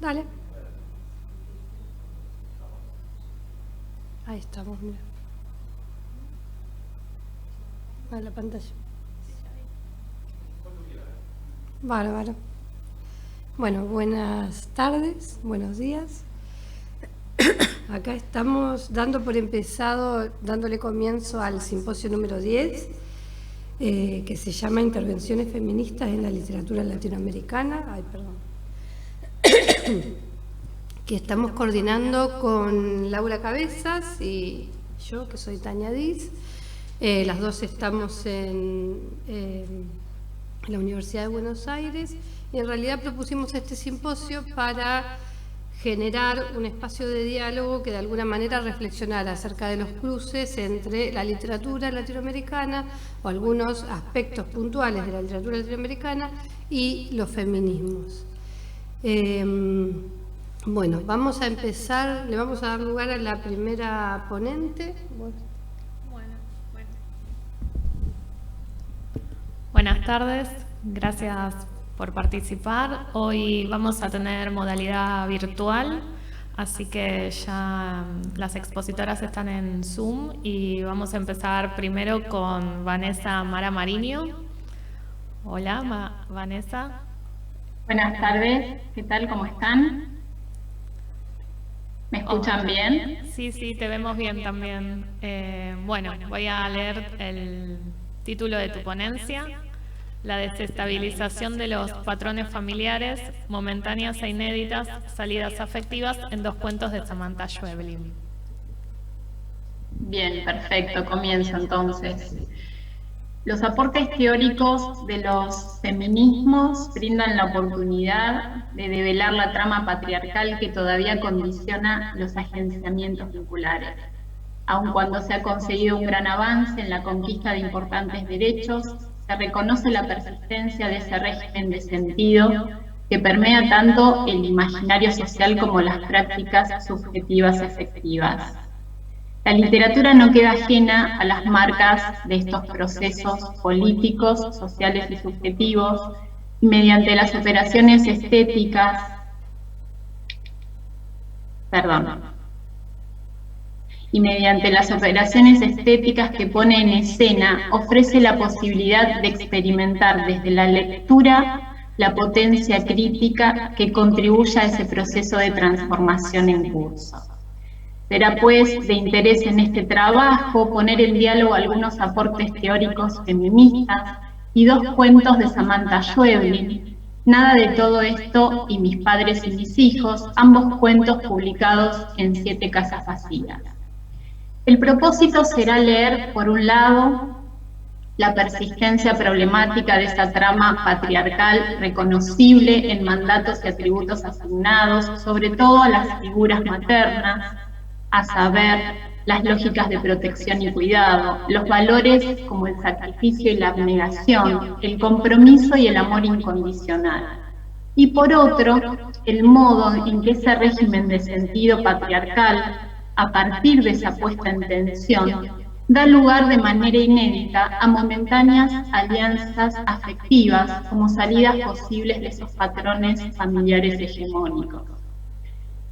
Dale. Ahí estamos, mira. A la pantalla. Bárbaro. Bueno, buenas tardes, buenos días. Acá estamos dándole comienzo al simposio número 10, que se llama Intervenciones feministas en la literatura latinoamericana. Que estamos coordinando con Laura Cabezas y yo, que soy Tania Diz. Las dos estamos en la Universidad de Buenos Aires y en realidad propusimos este simposio para generar un espacio de diálogo que de alguna manera reflexionara acerca de los cruces entre la literatura latinoamericana o algunos aspectos puntuales de la literatura latinoamericana y los feminismos. Bueno, vamos a empezar, le vamos a dar lugar a la primera ponente. Buenas tardes, gracias por participar. Hoy vamos a tener modalidad virtual, así que ya las expositoras están en Zoom y vamos a empezar primero con Vanessa Mara Mariño. Hola, Vanessa. Buenas tardes, ¿qué tal? ¿Cómo están? ¿Me escuchan bien? Sí, te vemos bien también. Bueno, voy a leer el título de tu ponencia: La desestabilización de los patrones familiares, momentáneas e inéditas, salidas afectivas en dos cuentos de Samantha Schweblin. Bien, perfecto, comienzo entonces. Los aportes teóricos de los feminismos brindan la oportunidad de develar la trama patriarcal que todavía condiciona los agenciamientos vinculares. Aun cuando se ha conseguido un gran avance en la conquista de importantes derechos, se reconoce la persistencia de ese régimen de sentido que permea tanto el imaginario social como las prácticas subjetivas efectivas. La literatura no queda ajena a las marcas de estos procesos políticos, sociales y subjetivos, y mediante las operaciones estéticas, que pone en escena, ofrece la posibilidad de experimentar desde la lectura la potencia crítica que contribuye a ese proceso de transformación en curso. Será pues de interés en este trabajo poner en diálogo algunos aportes teóricos feministas y dos cuentos de Samantha Schweblin, Nada de todo esto y Mis padres y mis hijos, ambos cuentos publicados en 7 Casas Vacías. El propósito será leer, por un lado, la persistencia problemática de esa trama patriarcal reconocible en mandatos y atributos asignados, sobre todo a las figuras maternas, a saber, las lógicas de protección y cuidado, los valores como el sacrificio y la abnegación, el compromiso y el amor incondicional. Y por otro, el modo en que ese régimen de sentido patriarcal, a partir de esa puesta en tensión, da lugar de manera inédita a momentáneas alianzas afectivas como salidas posibles de esos patrones familiares hegemónicos.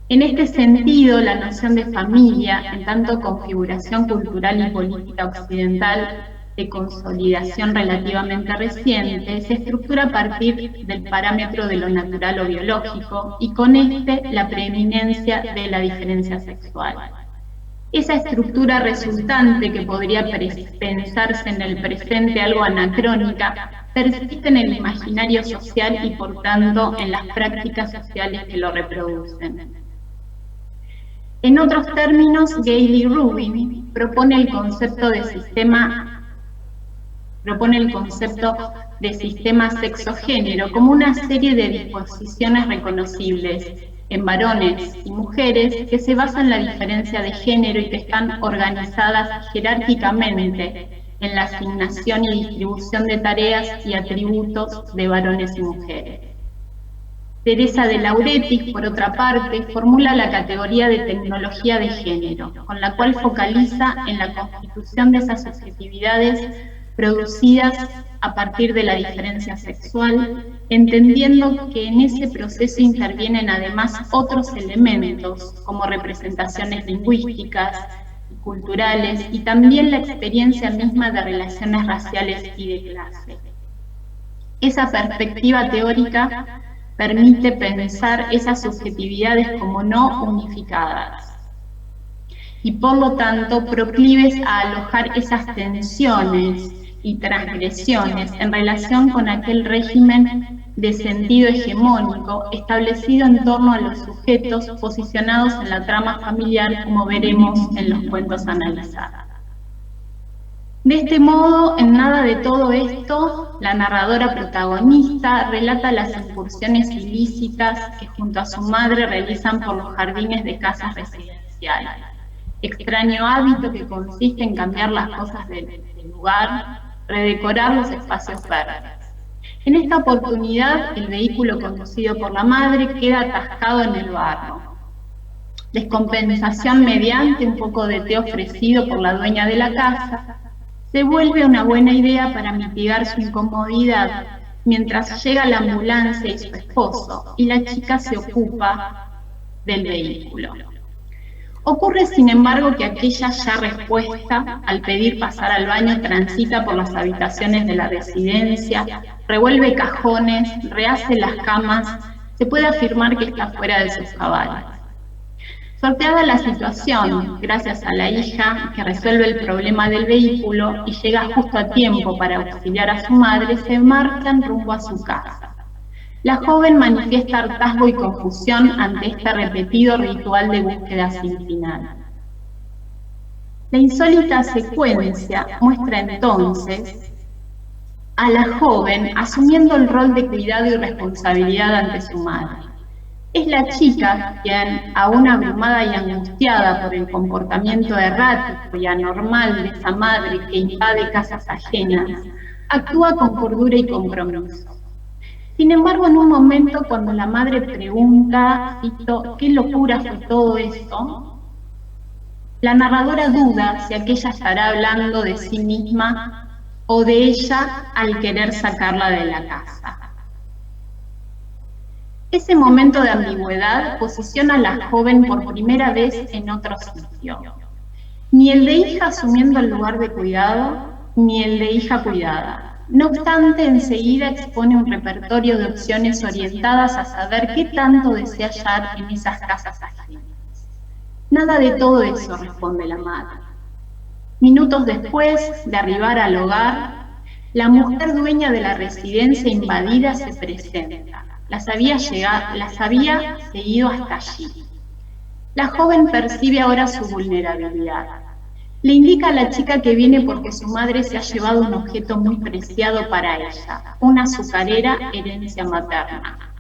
En este sentido, la noción de familia, en tanto configuración cultural y política occidental de consolidación relativamente reciente, se estructura a partir del parámetro de lo natural o biológico y con este la preeminencia de la diferencia sexual. Esa estructura resultante, que podría pensarse en el presente algo anacrónica, persiste en el imaginario social y por tanto en las prácticas sociales que lo reproducen. En otros términos, Gayle Rubin propone el concepto de sistema sexo-género como una serie de disposiciones reconocibles en varones y mujeres que se basan en la diferencia de género y que están organizadas jerárquicamente en la asignación y distribución de tareas y atributos de varones y mujeres. Teresa de Lauretis, por otra parte, formula la categoría de tecnología de género, con la cual focaliza en la constitución de esas subjetividades producidas a partir de la diferencia sexual, entendiendo que en ese proceso intervienen además otros elementos, como representaciones lingüísticas, culturales y también la experiencia misma de relaciones raciales y de clase. Esa perspectiva teórica permite pensar esas subjetividades como no unificadas y por lo tanto proclives a alojar esas tensiones y transgresiones en relación con aquel régimen de sentido hegemónico establecido en torno a los sujetos posicionados en la trama familiar, como veremos en los cuentos analizados. De este modo, en nada de todo esto, la narradora protagonista relata las incursiones ilícitas que junto a su madre realizan por los jardines de casas residenciales. Extraño hábito que consiste en cambiar las cosas del lugar, redecorar los espacios verdes. En esta oportunidad, el vehículo conducido por la madre queda atascado en el barro. Descompensación mediante un poco de té ofrecido por la dueña de la casa, se vuelve una buena idea para mitigar su incomodidad mientras llega la ambulancia y su esposo, y la chica se ocupa del vehículo. Ocurre, sin embargo, que aquella ya respuesta, al pedir pasar al baño, transita por las habitaciones de la residencia, revuelve cajones, rehace las camas, se puede afirmar que está fuera de sus cabales. Sorteada la situación, gracias a la hija que resuelve el problema del vehículo y llega justo a tiempo para auxiliar a su madre, se marchan rumbo a su casa. La joven manifiesta hartazgo y confusión ante este repetido ritual de búsqueda sin final. La insólita secuencia muestra entonces a la joven asumiendo el rol de cuidado y responsabilidad ante su madre. Es la chica quien, aún abrumada y angustiada por el comportamiento errático y anormal de esa madre que invade casas ajenas, actúa con cordura y compromiso. Sin embargo, en un momento cuando la madre pregunta, cito, ¿qué locura fue todo esto?, la narradora duda si aquella estará hablando de sí misma o de ella al querer sacarla de la casa. Ese momento de ambigüedad posiciona a la joven por primera vez en otro sitio. Ni el de hija asumiendo el lugar de cuidado, ni el de hija cuidada. No obstante, enseguida expone un repertorio de opciones orientadas a saber qué tanto desea hallar en esas casas ajenas. Nada de todo eso, responde la madre. Minutos después de arribar al hogar, la mujer dueña de la residencia invadida se presenta. Las había seguido hasta allí. La joven percibe ahora su vulnerabilidad. Le indica a la chica que viene porque su madre se ha llevado un objeto muy preciado para ella, una azucarera herencia materna.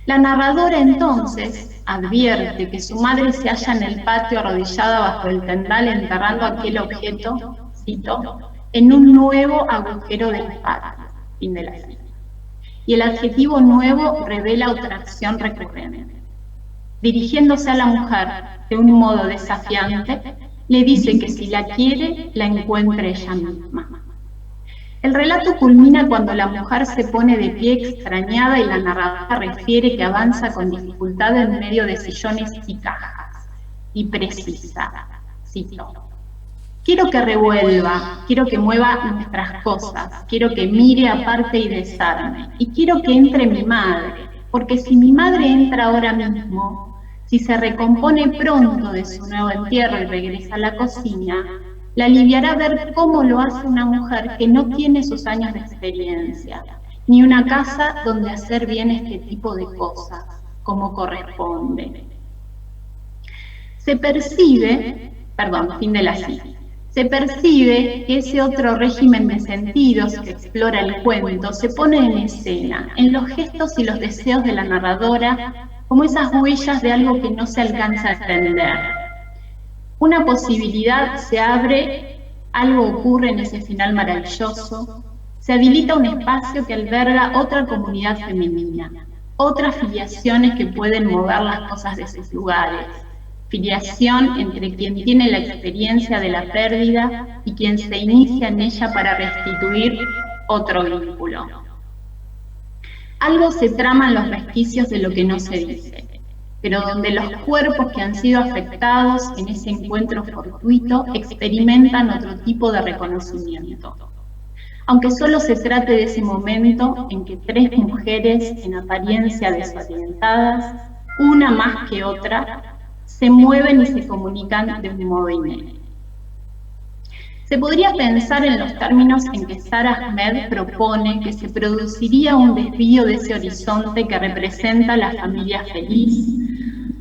La narradora entonces advierte que su madre se halla en el patio arrodillada bajo el tendal enterrando aquel objeto, cito, en un nuevo agujero del patio. Fin de la cita. Y el adjetivo nuevo revela otra acción recurrente. Dirigiéndose a la mujer de un modo desafiante, le dice que si la quiere, la encuentre ella misma. El relato culmina cuando la mujer se pone de pie extrañada y la narradora refiere que avanza con dificultad en medio de sillones y cajas, y precisa, cito, quiero que revuelva, quiero que mueva nuestras cosas, quiero que mire aparte y desarme, y quiero que entre mi madre, porque si mi madre entra ahora mismo, si se recompone pronto de su nuevo entierro y regresa a la cocina, la aliviará ver cómo lo hace una mujer que no tiene sus años de experiencia, ni una casa donde hacer bien este tipo de cosas, como corresponde. Se percibe que ese otro régimen de sentidos que explora el cuento se pone en escena, en los gestos y los deseos de la narradora, como esas huellas de algo que no se alcanza a entender. Una posibilidad se abre, algo ocurre en ese final maravilloso, se habilita un espacio que alberga otra comunidad femenina, otras filiaciones que pueden mover las cosas de sus lugares, filiación entre quien tiene la experiencia de la pérdida y quien se inicia en ella para restituir otro vínculo. Algo se trama en los resquicios de lo que no se dice, pero donde los cuerpos que han sido afectados en ese encuentro fortuito experimentan otro tipo de reconocimiento. Aunque solo se trate de ese momento en que tres mujeres en apariencia desorientadas, una más que otra, se mueven y se comunican de un modo inédito. Se podría pensar en los términos en que Sara Ahmed propone que se produciría un desvío de ese horizonte que representa la familia feliz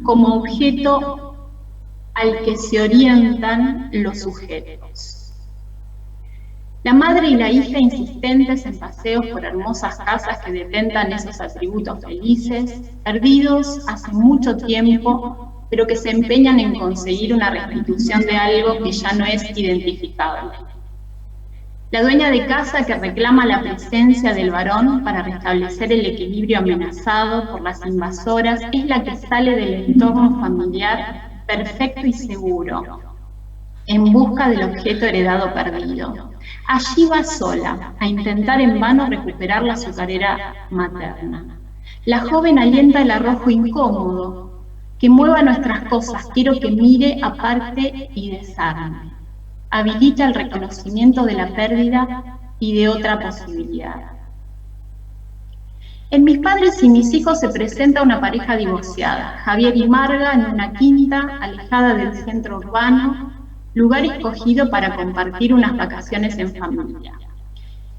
como objeto al que se orientan los sujetos. La madre y la hija insistentes en paseos por hermosas casas que detentan esos atributos felices, perdidos hace mucho tiempo, pero que se empeñan en conseguir una restitución de algo que ya no es identificable. La dueña de casa que reclama la presencia del varón para restablecer el equilibrio amenazado por las invasoras es la que sale del entorno familiar perfecto y seguro, en busca del objeto heredado perdido. Allí va sola, a intentar en vano recuperar la azucarera materna. La joven alienta el arrojo incómodo, que mueva nuestras cosas, quiero que mire, aparte y desarme. Habilita el reconocimiento de la pérdida y de otra posibilidad. En Mis padres y mis hijos se presenta una pareja divorciada, Javier y Marga, en una quinta, alejada del centro urbano, lugar escogido para compartir unas vacaciones en familia.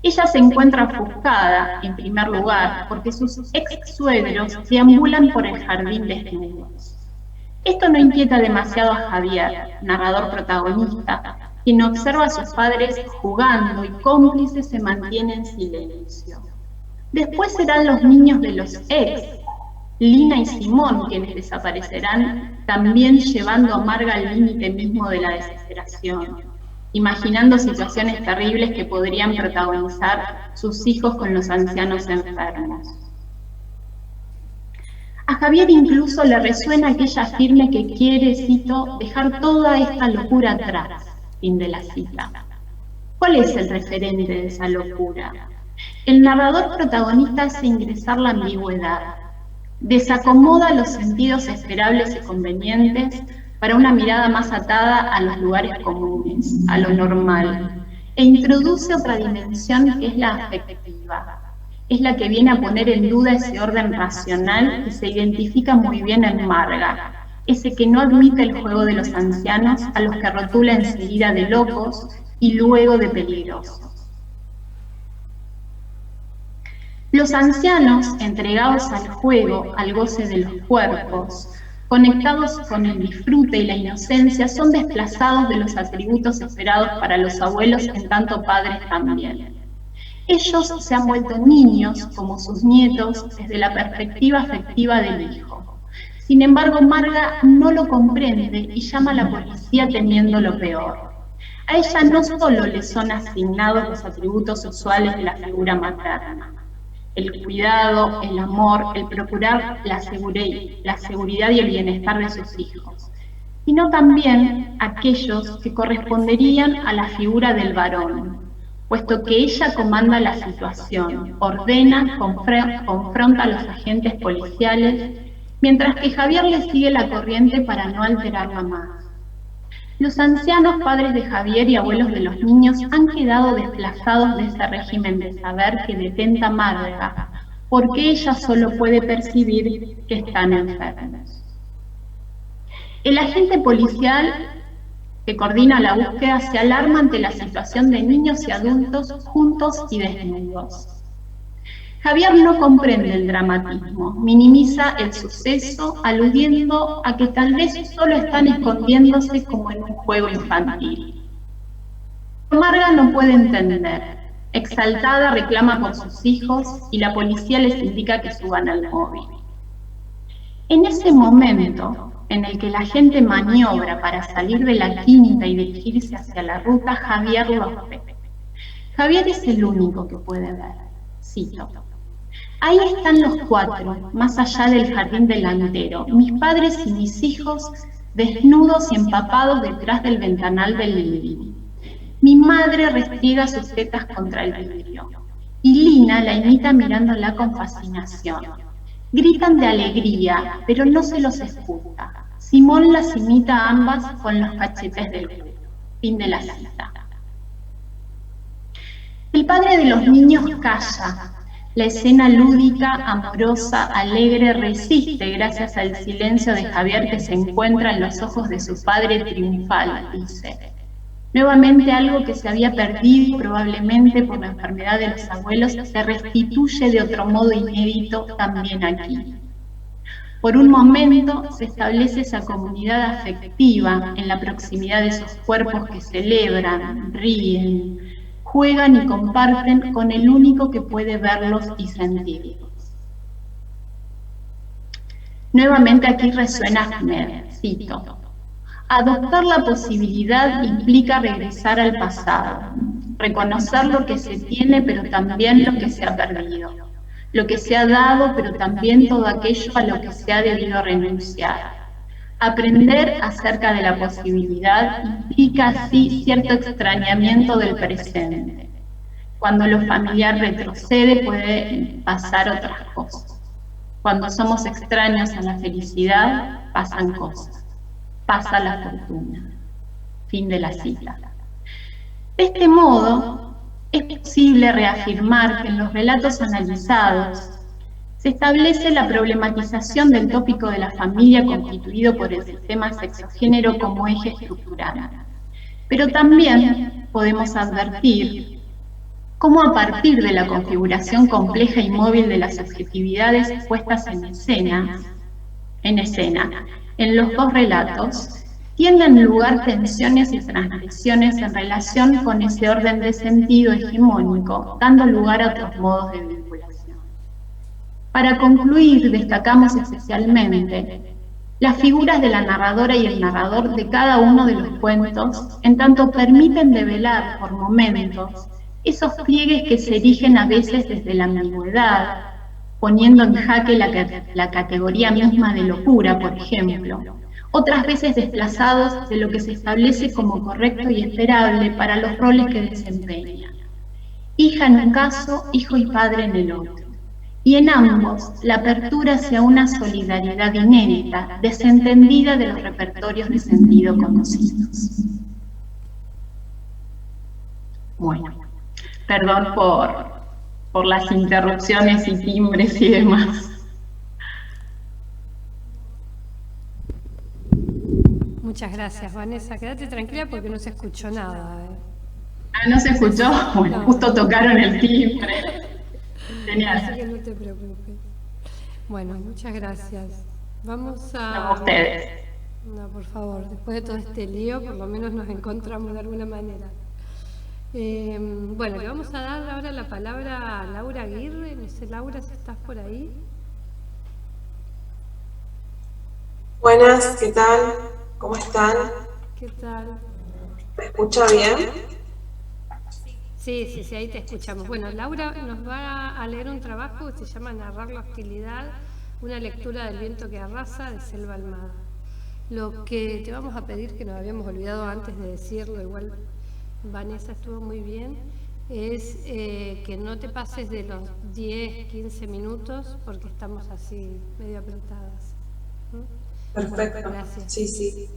Ella se encuentra ofuscada, en primer lugar, porque sus ex-suegros deambulan por el jardín desnudos. Esto no inquieta demasiado a Javier, narrador protagonista, quien observa a sus padres jugando y cómplice se mantiene en silencio. Después serán los niños de los ex, Lina y Simón, quienes desaparecerán, también llevando a Marga al límite mismo de la desesperación, imaginando situaciones terribles que podrían protagonizar sus hijos con los ancianos enfermos. A Javier incluso le resuena aquella firme que quiere, cito, dejar toda esta locura atrás, fin de la cita. ¿Cuál es el referente de esa locura? El narrador protagonista hace ingresar la ambigüedad, desacomoda los sentidos esperables y convenientes para una mirada más atada a los lugares comunes, a lo normal, e introduce otra dimensión que es la afectiva. Es la que viene a poner en duda ese orden racional que se identifica muy bien en Marga, ese que no admite el juego de los ancianos a los que rotula enseguida de locos y luego de peligrosos. Los ancianos, entregados al juego, al goce de los cuerpos, conectados con el disfrute y la inocencia, son desplazados de los atributos esperados para los abuelos, en tanto padres también. Ellos se han vuelto niños, como sus nietos, desde la perspectiva afectiva del hijo. Sin embargo, Marga no lo comprende y llama a la policía temiendo lo peor. A ella no solo le son asignados los atributos usuales de la figura materna, el cuidado, el amor, el procurar la seguridad y el bienestar de sus hijos, sino también aquellos que corresponderían a la figura del varón, puesto que ella comanda la situación, ordena, confronta a los agentes policiales, mientras que Javier le sigue la corriente para no alterarla más. Los ancianos padres de Javier y abuelos de los niños han quedado desplazados de ese régimen de saber que detenta Marga, porque ella solo puede percibir que están enfermos. El agente policial que coordina la búsqueda se alarma ante la situación de niños y adultos juntos y desnudos. Javier no comprende el dramatismo, minimiza el suceso, aludiendo a que tal vez solo están escondiéndose como en un juego infantil. Marga no puede entender. Exaltada reclama por sus hijos y la policía les indica que suban al móvil. En ese momento, en el que la gente maniobra para salir de la quinta y dirigirse hacia la ruta, Javier los ve. Javier es el único que puede ver. Cito: ahí están los cuatro, más allá del jardín delantero, mis padres y mis hijos, desnudos y empapados detrás del ventanal del living. Mi madre restriega sus tetas contra el vidrio, y Lina la imita mirándola con fascinación. Gritan de alegría, pero no se los escucha. Simón las imita a ambas con los cachetes del culo. Fin de la cita. El padre de los niños calla. La escena lúdica, amorosa, alegre resiste gracias al silencio de Javier que se encuentra en los ojos de su padre triunfal, dice. Nuevamente algo que se había perdido probablemente por la enfermedad de los abuelos se restituye de otro modo inédito también aquí. Por un momento se establece esa comunidad afectiva en la proximidad de esos cuerpos que celebran, ríen, juegan y comparten con el único que puede verlos y sentirlos. Nuevamente aquí resuena Ahmed, cito. Adoptar la posibilidad implica regresar al pasado, reconocer lo que se tiene pero también lo que se ha perdido, lo que se ha dado pero también todo aquello a lo que se ha debido renunciar. Aprender acerca de la posibilidad implica así cierto extrañamiento del presente. Cuando lo familiar retrocede puede pasar otras cosas. Cuando somos extraños a la felicidad, pasan cosas. Pasa la fortuna. Fin de la cita. De este modo, es posible reafirmar que en los relatos analizados se establece la problematización del tópico de la familia constituido por el sistema sexogénero como eje estructural. Pero también podemos advertir cómo a partir de la configuración compleja y móvil de las subjetividades puestas en escena, en los dos relatos, tienen lugar tensiones y transgresiones en relación con ese orden de sentido hegemónico, dando lugar a otros modos de vinculación. Para concluir, destacamos especialmente las figuras de la narradora y el narrador de cada uno de los cuentos, en tanto permiten develar por momentos esos pliegues que se erigen a veces desde la ambigüedad, poniendo en jaque la categoría misma de locura, por ejemplo, otras veces desplazados de lo que se establece como correcto y esperable para los roles que desempeñan. Hija en un caso, hijo y padre en el otro. Y en ambos, la apertura hacia una solidaridad inédita, desentendida de los repertorios de sentido conocidos. Bueno, perdón por las interrupciones y timbres y demás. Muchas gracias, Vanessa. Quédate tranquila porque no se escuchó nada. Ah, ¿no se escuchó? Bueno, no. Justo tocaron el timbre. Genial. Así que no te preocupes. Bueno, muchas gracias. Vamos a... A ustedes. No, por favor, después de todo este lío, por lo menos nos encontramos de alguna manera. Bueno, le vamos a dar ahora la palabra a Laura Aguirre. No sé, Laura, si estás por ahí. Buenas, ¿qué tal? ¿Cómo están? ¿Qué tal? ¿Me escucha bien? Sí, ahí te escuchamos. Bueno, Laura nos va a leer un trabajo que se llama Narrar la hostilidad, una lectura del viento que arrasa, de Selva Almada. Lo que te vamos a pedir, que nos habíamos olvidado antes de decirlo, igual Vanessa estuvo muy bien, es que no te pases de los 10, 15 minutos, porque estamos así medio apretadas. Perfecto. Bueno, gracias. Sí.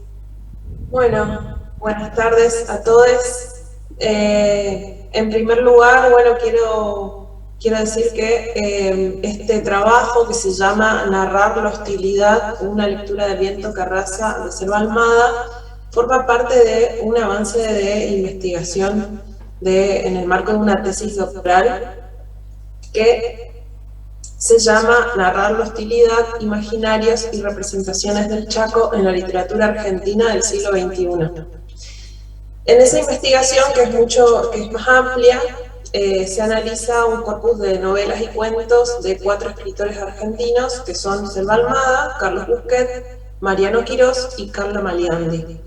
Bueno, buenas tardes a todos. En primer lugar, bueno, quiero decir que este trabajo que se llama Narrar la hostilidad, una lectura del viento que arrasa, de Selva Almada, forma parte de un avance de investigación en el marco de una tesis doctoral que se llama Narrar la hostilidad, imaginarios y representaciones del Chaco en la literatura argentina del siglo XXI. En esa investigación, que es más amplia, se analiza un corpus de novelas y cuentos de 4 escritores argentinos, que son Selva Almada, Carlos Busquet, Mariano Quirós y Carla Maliandi.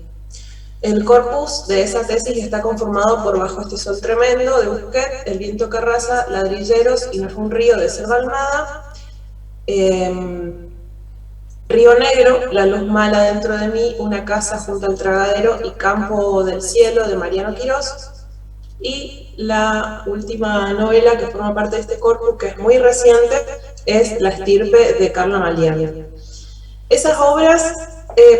El corpus de esa tesis está conformado por Bajo este sol tremendo, de Busquet, El viento que arrasa, Ladrilleros y No es un río, de Selva Almada, Río Negro, La luz mala dentro de mí, Una casa junto al tragadero y Campo del cielo, de Mariano Quirós. Y la última novela que forma parte de este corpus, que es muy reciente, es La estirpe, de Carla Maliani. Esas obras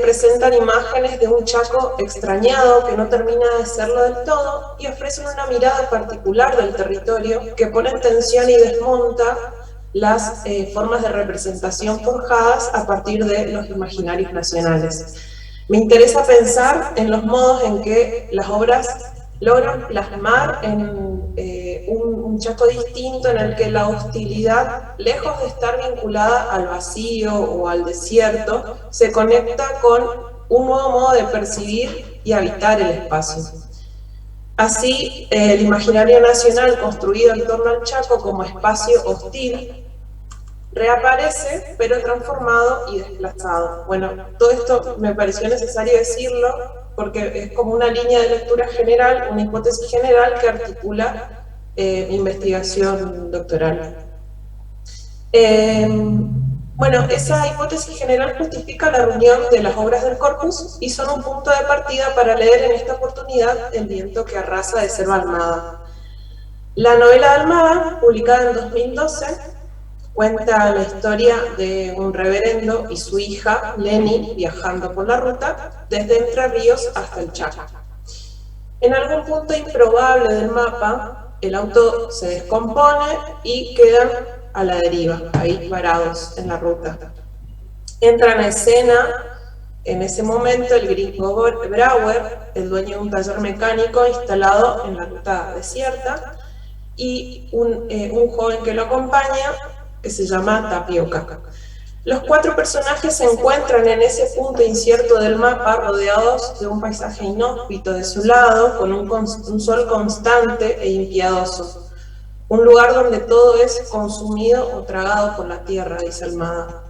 presentan imágenes de un Chaco extrañado que no termina de serlo del todo y ofrecen una mirada particular del territorio que pone en tensión y desmonta las formas de representación forjadas a partir de los imaginarios nacionales. Me interesa pensar en los modos en que las obras logran plasmar en un Chaco distinto, en el que la hostilidad, lejos de estar vinculada al vacío o al desierto, se conecta con un nuevo modo de percibir y habitar el espacio. Así, el imaginario nacional construido en torno al Chaco como espacio hostil reaparece, pero transformado y desplazado. Bueno, todo esto me pareció necesario decirlo porque es como una línea de lectura general, una hipótesis general que articula mi investigación doctoral. Bueno, esa hipótesis general justifica la reunión de las obras del corpus y son un punto de partida para leer en esta oportunidad El viento que arrasa, de Selva Almada. La novela de Almada, publicada en 2012, cuenta la historia de un reverendo y su hija, Leni, viajando por la ruta desde Entre Ríos hasta el Chaco. En algún punto improbable del mapa, el auto se descompone y quedan a la deriva, ahí parados en la ruta. Entra en escena, en ese momento, el gringo Brauer, el dueño de un taller mecánico instalado en la ruta desierta, y un joven que lo acompaña, que se llama Tapioca. Los cuatro personajes se encuentran en ese punto incierto del mapa, rodeados de un paisaje inhóspito de su lado, con un sol constante e impiadoso. Un lugar donde todo es consumido o tragado por la tierra, dice Almada.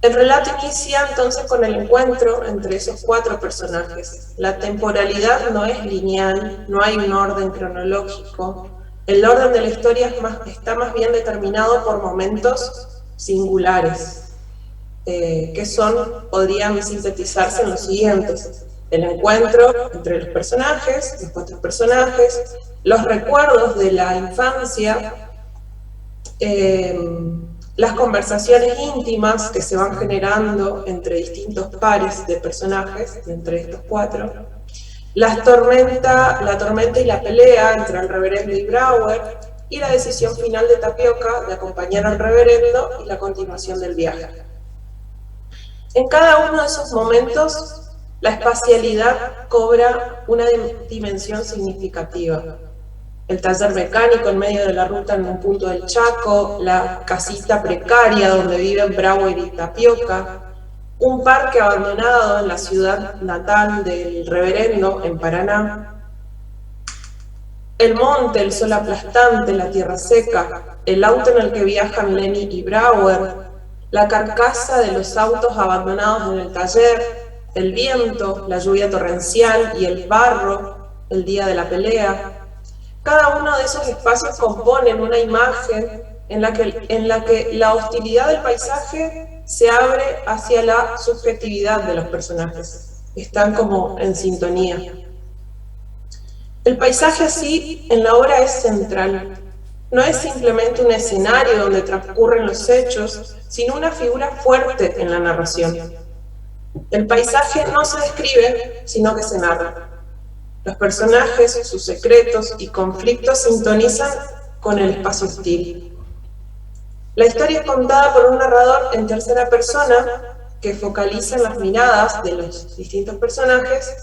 El relato inicia entonces con el encuentro entre esos cuatro personajes. La temporalidad no es lineal, no hay un orden cronológico. El orden de la historia está más bien determinado por momentos singulares, que podrían sintetizarse en los siguientes: el encuentro entre los cuatro personajes, los recuerdos de la infancia, las conversaciones íntimas que se van generando entre distintos pares de personajes, entre estos cuatro, la tormenta y la pelea entre el reverendo y Brauer, y la decisión final de Tapioca de acompañar al reverendo y la continuación del viaje. En cada uno de esos momentos, la espacialidad cobra una dimensión significativa. El taller mecánico en medio de la ruta en un punto del Chaco, la casita precaria donde viven Brauer y Tapioca, un parque abandonado en la ciudad natal del reverendo, en Paraná, el monte, el sol aplastante, la tierra seca, el auto en el que viajan Leni y Brauer, la carcasa de los autos abandonados en el taller, el viento, la lluvia torrencial y el barro, el día de la pelea. Cada uno de esos espacios componen una imagen en la que la hostilidad del paisaje se abre hacia la subjetividad de los personajes. Están como en sintonía. El paisaje así en la obra es central. No es simplemente un escenario donde transcurren los hechos, sino una figura fuerte en la narración. El paisaje no se describe, sino que se narra. Los personajes, sus secretos y conflictos sintonizan con el espacio hostil. La historia es contada por un narrador en tercera persona que focaliza en las miradas de los distintos personajes.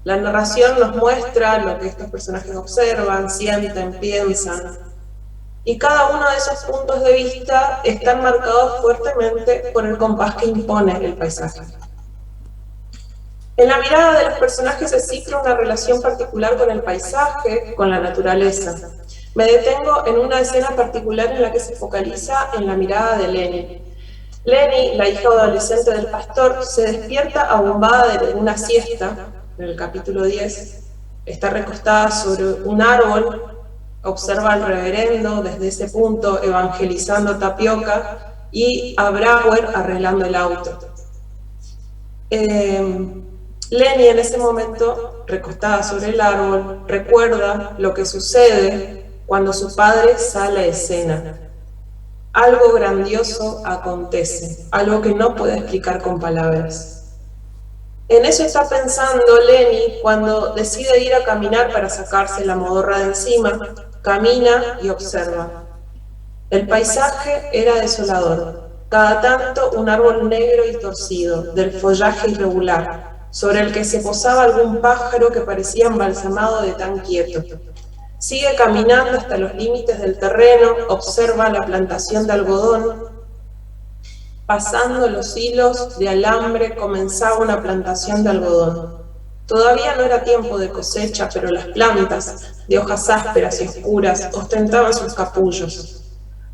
La narración nos muestra lo que estos personajes observan, sienten, piensan. Y cada uno de esos puntos de vista están marcados fuertemente por el compás que impone el paisaje. En la mirada de los personajes se cifra una relación particular con el paisaje, con la naturaleza. Me detengo en una escena particular en la que se focaliza en la mirada de Leni. Leni, la hija adolescente del pastor, se despierta abombada de una siesta, en el capítulo 10, está recostada sobre un árbol, observa al reverendo desde ese punto evangelizando Tapioca y a Brauer arreglando el auto. Leni en ese momento, recostada sobre el árbol, recuerda lo que sucede cuando su padre sale a escena. Algo grandioso acontece, algo que no puede explicar con palabras. En eso está pensando Leni cuando decide ir a caminar para sacarse la modorra de encima. Camina y observa. El paisaje era desolador. Cada tanto un árbol negro y torcido, del follaje irregular, sobre el que se posaba algún pájaro que parecía embalsamado de tan quieto. Sigue caminando hasta los límites del terreno, observa la plantación de algodón. Pasando los hilos de alambre comenzaba una plantación de algodón. Todavía no era tiempo de cosecha, pero las plantas, de hojas ásperas y oscuras, ostentaban sus capullos.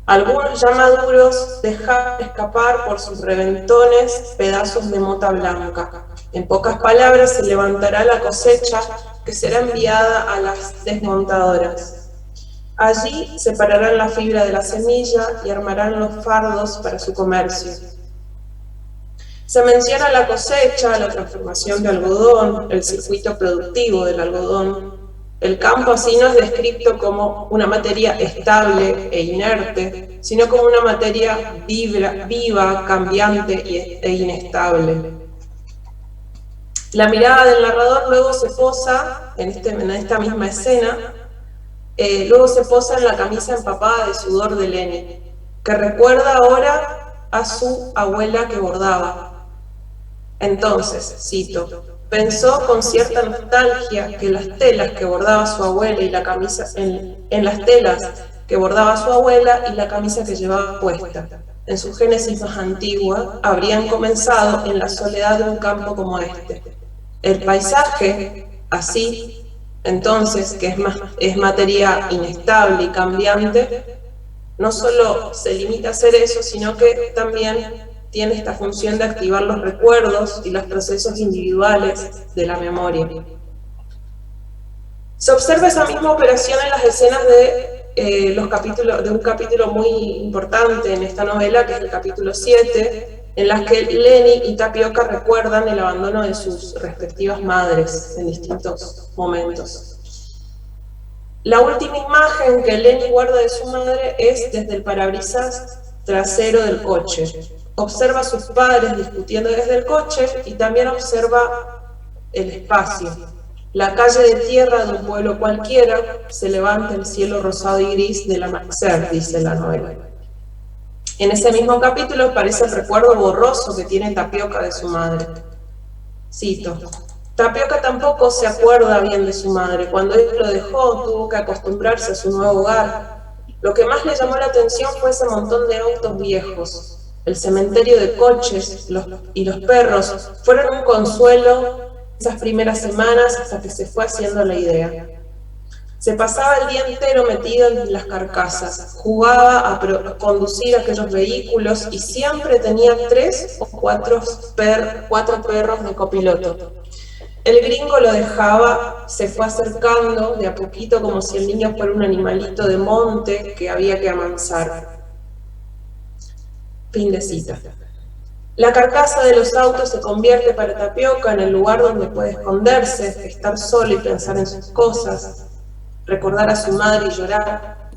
Algunos ya maduros dejaban escapar por sus reventones pedazos de mota blanca. En pocas palabras, se levantará la cosecha que será enviada a las desmontadoras. Allí separarán la fibra de la semilla y armarán los fardos para su comercio. Se menciona la cosecha, la transformación de algodón, el circuito productivo del algodón. El campo así no es descrito como una materia estable e inerte, sino como una materia viva, cambiante e inestable. La mirada del narrador luego se posa, en esta misma escena, luego se posa en la camisa empapada de sudor de Leni, que recuerda ahora a su abuela que bordaba. Entonces, cito, pensó con cierta nostalgia que las telas que bordaba su abuela y la camisa, en las telas que bordaba su abuela y la camisa que llevaba puesta, en su génesis más antigua, habrían comenzado en la soledad de un campo como este. El paisaje, así, entonces, que es materia inestable y cambiante, no solo se limita a hacer eso, sino que también tiene esta función de activar los recuerdos y los procesos individuales de la memoria. Se observa esa misma operación en las escenas de un capítulo muy importante en esta novela, que es el capítulo 7, en las que Leni y Tapioca recuerdan el abandono de sus respectivas madres en distintos momentos. La última imagen que Leni guarda de su madre es desde el parabrisas trasero del coche. Observa a sus padres discutiendo desde el coche y también observa el espacio. La calle de tierra de un pueblo cualquiera, se levanta el cielo rosado y gris del amanecer, dice la novela. En ese mismo capítulo aparece el recuerdo borroso que tiene Tapioca de su madre. Cito, Tapioca tampoco se acuerda bien de su madre. Cuando él lo dejó, tuvo que acostumbrarse a su nuevo hogar. Lo que más le llamó la atención fue ese montón de autos viejos. El cementerio de coches y los perros fueron un consuelo esas primeras semanas hasta que se fue haciendo la idea. Se pasaba el día entero metido en las carcasas, jugaba a conducir aquellos vehículos y siempre tenía 3 o 4 perros de copiloto. El gringo lo dejaba, se fue acercando de a poquito como si el niño fuera un animalito de monte que había que amansar. Fin de cita. La carcasa de los autos se convierte para Tapioca en el lugar donde puede esconderse, estar solo y pensar en sus cosas, recordar a su madre y llorar,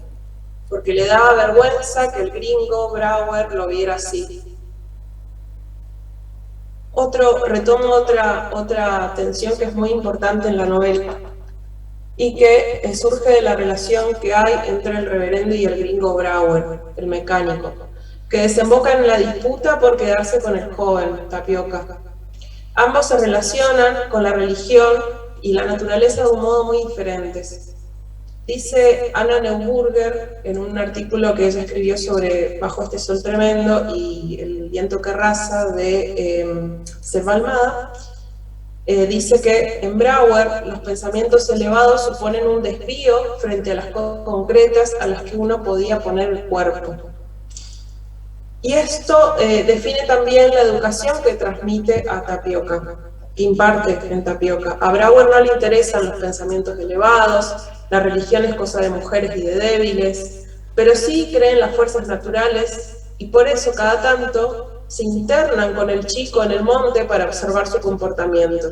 porque le daba vergüenza que el gringo Brauer lo viera así. Retomo otra tensión que es muy importante en la novela y que surge de la relación que hay entre el reverendo y el gringo Brauer, el mecánico, que desemboca en la disputa por quedarse con el joven, Tapioca. Ambos se relacionan con la religión y la naturaleza de un modo muy diferentes. Dice Anna Neuburger en un artículo que ella escribió sobre Bajo este sol tremendo y El viento que arrasa de Selva Almada, dice que en Brauer los pensamientos elevados suponen un desvío frente a las cosas concretas a las que uno podía poner el cuerpo. Y esto define también la educación que transmite a Tapioca, que imparte en Tapioca. A Brauer no le interesan los pensamientos elevados, la religión es cosa de mujeres y de débiles, pero sí cree en las fuerzas naturales y por eso cada tanto se internan con el chico en el monte para observar su comportamiento.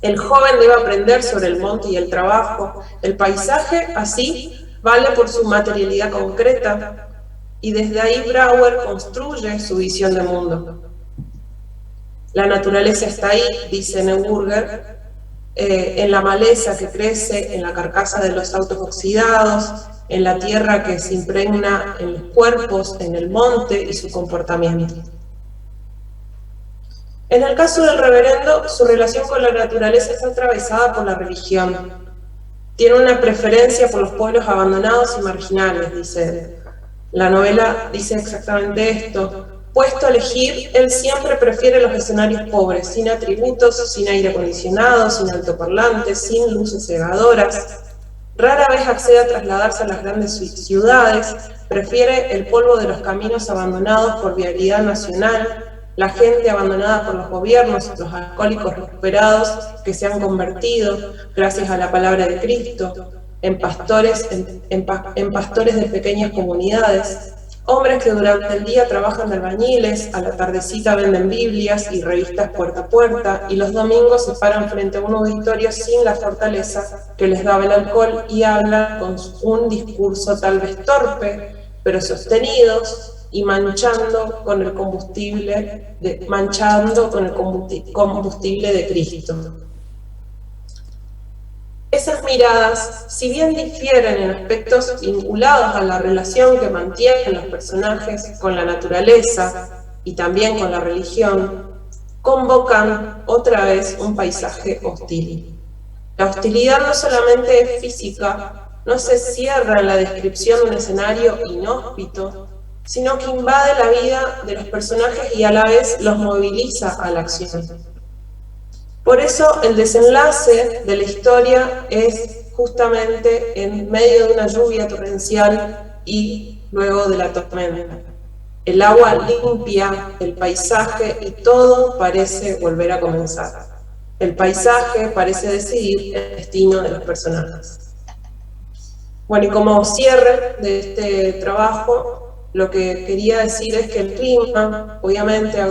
El joven debe aprender sobre el monte y el trabajo. El paisaje, así, vale por su materialidad concreta, y desde ahí Brouwer construye su visión de mundo. La naturaleza está ahí, dice Neuburger, en la maleza que crece, en la carcasa de los autos oxidados, en la tierra que se impregna en los cuerpos, en el monte y su comportamiento. En el caso del reverendo, su relación con la naturaleza está atravesada por la religión. Tiene una preferencia por los pueblos abandonados y marginales, dice él. La novela dice exactamente esto. Puesto a elegir, él siempre prefiere los escenarios pobres, sin atributos, sin aire acondicionado, sin altoparlantes, sin luces cegadoras. Rara vez accede a trasladarse a las grandes ciudades, prefiere el polvo de los caminos abandonados por vialidad nacional, la gente abandonada por los gobiernos, los alcohólicos recuperados que se han convertido, gracias a la palabra de Cristo, en pastores de pequeñas comunidades, hombres que durante el día trabajan de albañiles, a la tardecita venden Biblias y revistas puerta a puerta, y los domingos se paran frente a un auditorio sin la fortaleza que les daba el alcohol y hablan con un discurso tal vez torpe, pero sostenidos, y manchando con el combustible de Cristo. Esas miradas, si bien difieren en aspectos vinculados a la relación que mantienen los personajes con la naturaleza y también con la religión, convocan otra vez un paisaje hostil. La hostilidad no solamente es física, no se cierra en la descripción de un escenario inhóspito, sino que invade la vida de los personajes y a la vez los moviliza a la acción. Por eso el desenlace de la historia es justamente en medio de una lluvia torrencial y luego de la tormenta. El agua limpia el paisaje y todo parece volver a comenzar. El paisaje parece decidir el destino de los personajes. Bueno, y como cierre de este trabajo, lo que quería decir es que el clima, obviamente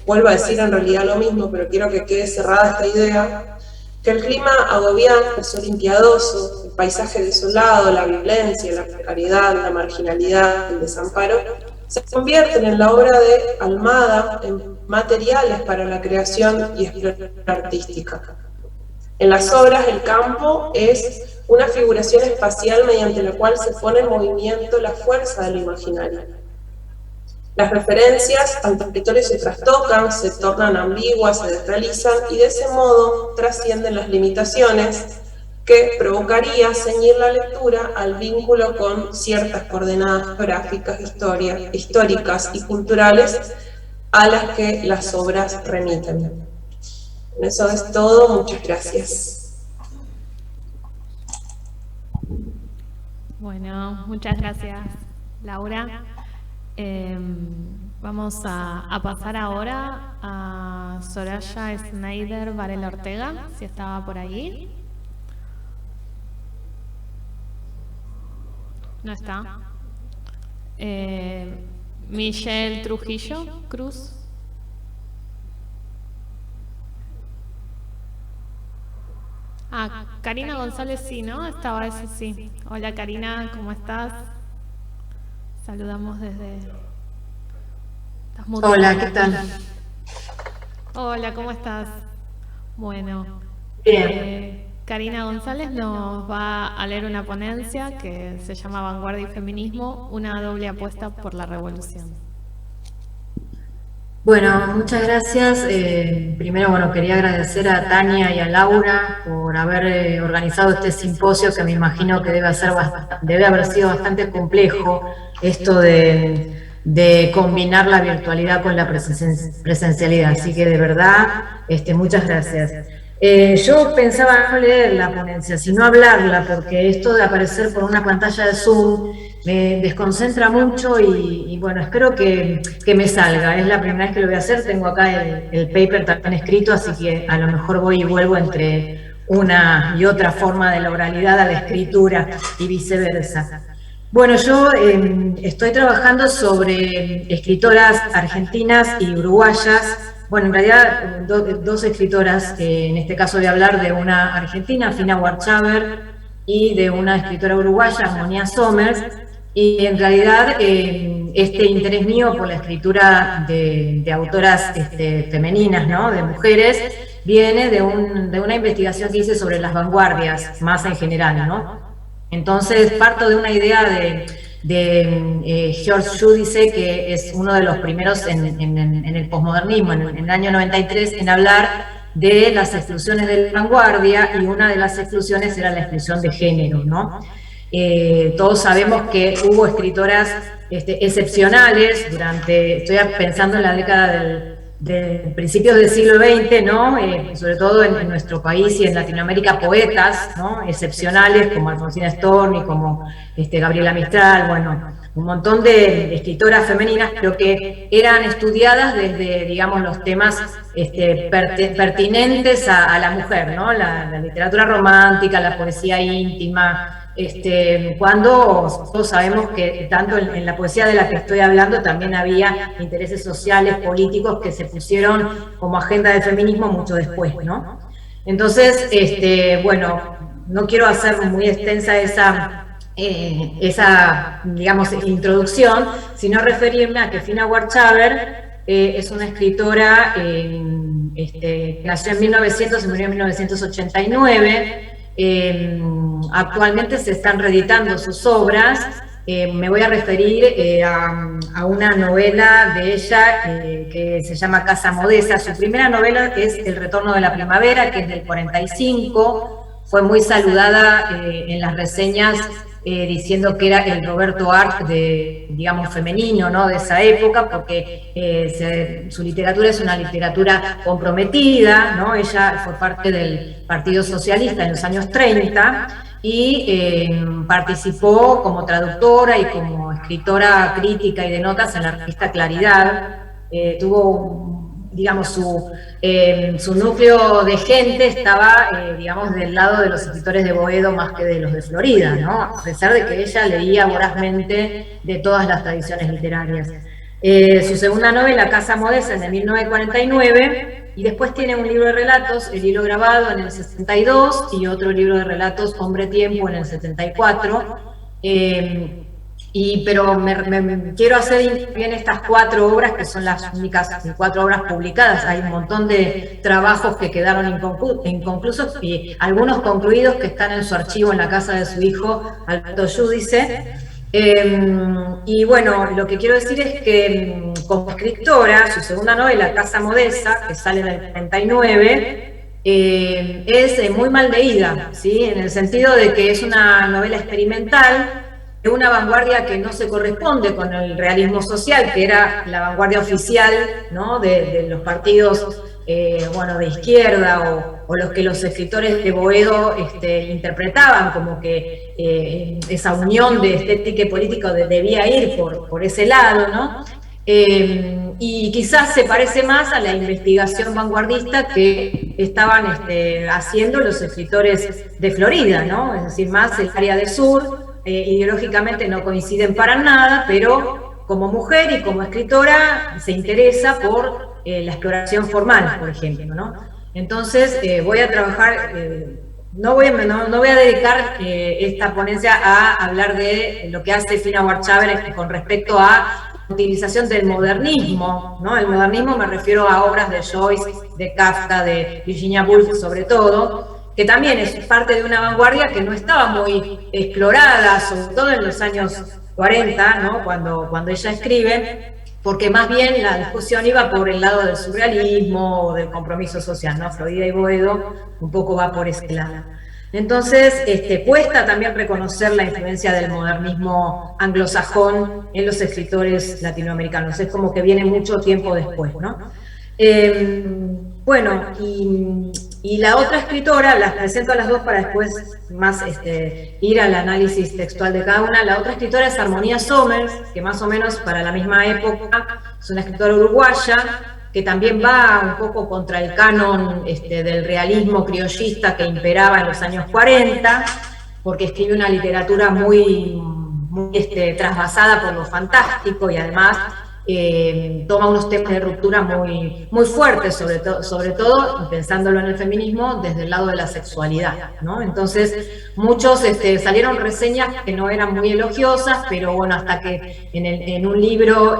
vuelvo a decir en realidad lo mismo, pero quiero que quede cerrada esta idea, que el clima agobiante, el sol impiadoso, el paisaje desolado, la violencia, la precariedad, la marginalidad, el desamparo, se convierten en la obra de Almada en materiales para la creación y exploración artística. En las obras, el campo es una figuración espacial mediante la cual se pone en movimiento la fuerza del imaginario. Las referencias al territorio se trastocan, se tornan ambiguas, se desrealizan y de ese modo trascienden las limitaciones que provocaría ceñir la lectura al vínculo con ciertas coordenadas geográficas, históricas y culturales a las que las obras remiten. Eso es todo, muchas gracias. Bueno, muchas gracias, Laura. Vamos a pasar ahora a Soraya Schneider Varela Ortega, si estaba por ahí. No está. Michelle Trujillo Cruz. Karina González sí, ¿no? Estaba ese sí. Hola Karina, ¿cómo estás? Saludamos desde... Hola, ¿qué tal? Hola, ¿cómo estás? Bueno, Bien. Karina González nos va a leer una ponencia que se llama Vanguardia y Feminismo, una doble apuesta por la revolución. Bueno, muchas gracias. Primero, quería agradecer a Tania y a Laura por haber organizado este simposio que me imagino que debe haber sido bastante complejo, esto de combinar la virtualidad con la presencialidad. Así que de verdad, muchas gracias. Yo pensaba no leer la ponencia, sino hablarla, porque esto de aparecer por una pantalla de Zoom me desconcentra mucho y bueno, espero que me salga. Es la primera vez que lo voy a hacer, tengo acá el paper también escrito, así que a lo mejor voy y vuelvo entre una y otra forma de la oralidad a la escritura y viceversa. Bueno, yo estoy trabajando sobre escritoras argentinas y uruguayas. Bueno, en realidad dos escritoras, en este caso voy a hablar de una argentina, Fina Warchaver, y de una escritora uruguaya, Armonía Somers. Y en realidad este interés mío por la escritura de autoras femeninas, ¿no?, de mujeres, viene de una investigación que hice sobre las vanguardias, más en general, ¿no? Entonces parto de una idea de George Giudice, que es uno de los primeros en el posmodernismo, en el año 93, en hablar de las exclusiones de la vanguardia, y una de las exclusiones era la exclusión de género, ¿no? Todos sabemos que hubo escritoras excepcionales estoy pensando en la década de principios del siglo XX, ¿no? Sobre todo en nuestro país y en Latinoamérica, poetas, ¿no?, excepcionales como Alfonsina Storni, como Gabriela Mistral, bueno, un montón de escritoras femeninas, pero que eran estudiadas desde, digamos, los temas pertinentes a la mujer, ¿no? La literatura romántica, la poesía íntima, cuando todos sabemos que tanto en la poesía de la que estoy hablando también había intereses sociales, políticos, que se pusieron como agenda del feminismo mucho después, ¿no? Entonces, bueno, no quiero hacer muy extensa esa, digamos, introducción, sino referirme a que Fina Warchaver es una escritora que nació en 1900 y murió en 1989. Actualmente se están reeditando sus obras. Me voy a referir a una novela de ella que se llama Casa Modesa. Su primera novela es El Retorno de la Primavera, que es del 45, fue muy saludada en las reseñas, diciendo que era el Roberto Arlt digamos, femenino, ¿no?, de esa época, porque su literatura es una literatura comprometida, ¿no? Ella fue parte del Partido Socialista en los años 30 y participó como traductora y como escritora crítica y de notas en la revista Claridad. Tuvo, digamos, su núcleo de gente estaba, digamos, del lado de los escritores de Boedo más que de los de Florida, ¿no? A pesar de que ella leía vorazmente de todas las tradiciones literarias. Su segunda novela, Casa Modesa, es de 1949, y después tiene un libro de relatos, El Hilo Grabado, en el 62, y otro libro de relatos, Hombre Tiempo, en el 74. Pero me quiero hacer bien estas 4 obras, que son las únicas 4 obras publicadas. Hay un montón de trabajos que quedaron inconclusos y algunos concluidos que están en su archivo en la casa de su hijo, Alberto Giudice. Y bueno, lo que quiero decir es que como escritora, su segunda novela, Casa Modesa, que sale en el 39, es muy mal leída, ¿sí? En el sentido de que es una novela experimental, de una vanguardia que no se corresponde con el realismo social, que era la vanguardia oficial, ¿no?, de los partidos bueno, de izquierda, o los que los escritores de Boedo interpretaban como que esa unión de estética y política debía ir por ese lado, ¿no? Y quizás se parece más a la investigación vanguardista que estaban haciendo los escritores de Florida, ¿no? Es decir, más el área del sur. Ideológicamente no coinciden para nada, pero como mujer y como escritora se interesa por la exploración formal, por ejemplo, ¿no? Entonces voy a trabajar, no voy a dedicar esta ponencia a hablar de lo que hace Fina Warchaver con respecto a la utilización del modernismo, ¿no? El modernismo me refiero a obras de Joyce, de Kafka, de Virginia Woolf sobre todo, que también es parte de una vanguardia que no estaba muy explorada, sobre todo en los años 40, ¿no?, cuando ella escribe, porque más bien la discusión iba por el lado del surrealismo o del compromiso social, ¿no? Florida y Boedo un poco va por ese lado. Entonces, cuesta también reconocer la influencia del modernismo anglosajón en los escritores latinoamericanos, es como que viene mucho tiempo después, ¿no? Bueno, y la otra escritora, las presento a las dos para después más ir al análisis textual de cada una. La otra escritora es Armonía Somers, que más o menos para la misma época es una escritora uruguaya, que también va un poco contra el canon del realismo criollista que imperaba en los años 40, porque escribe una literatura muy muy trasvasada por lo fantástico y además toma unos temas de ruptura muy, muy fuertes, sobre todo pensándolo en el feminismo desde el lado de la sexualidad, ¿no? Entonces muchos salieron reseñas que no eran muy elogiosas, pero bueno, hasta que en un libro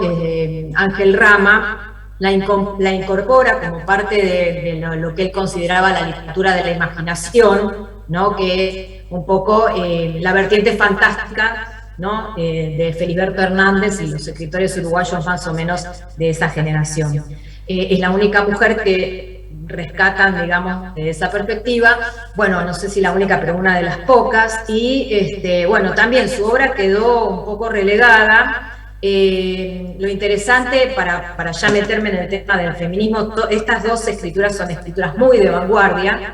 Ángel Rama la incorpora como parte de lo que él consideraba la literatura de la imaginación, ¿no? Que es un poco la vertiente fantástica, ¿no? De Feliberto Hernández y los escritores uruguayos más o menos de esa generación. Es la única mujer que rescatan, digamos, de esa perspectiva, bueno, no sé si la única, pero una de las pocas, y bueno, también su obra quedó un poco relegada. Lo interesante, para ya meterme en el tema del feminismo, estas dos escrituras son escrituras muy de vanguardia,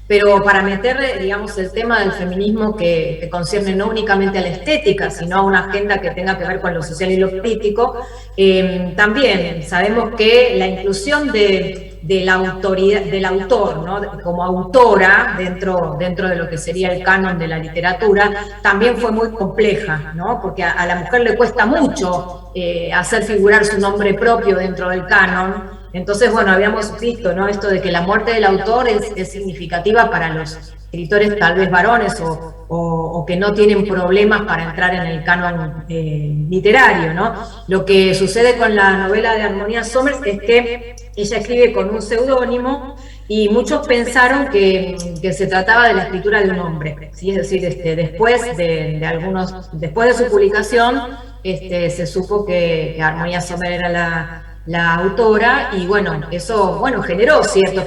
pero para meter, digamos, el tema del feminismo que concierne no únicamente a la estética, sino a una agenda que tenga que ver con lo social y lo político, también sabemos que la inclusión de la autoridad, del autor, ¿no? Como autora dentro de lo que sería el canon de la literatura, también fue muy compleja, ¿no? Porque a la mujer le cuesta mucho hacer figurar su nombre propio dentro del canon. Entonces, bueno, habíamos visto, ¿no? Esto de que la muerte del autor es significativa para los escritores tal vez varones o que no tienen problemas para entrar en el canon literario, ¿no? Lo que sucede con la novela de Harmonia Somers es que ella escribe con un seudónimo y muchos pensaron que se trataba de la escritura de un hombre, ¿sí? Es decir, después de su publicación, se supo que Harmonia Somers era la autora, y bueno, eso generó cierto.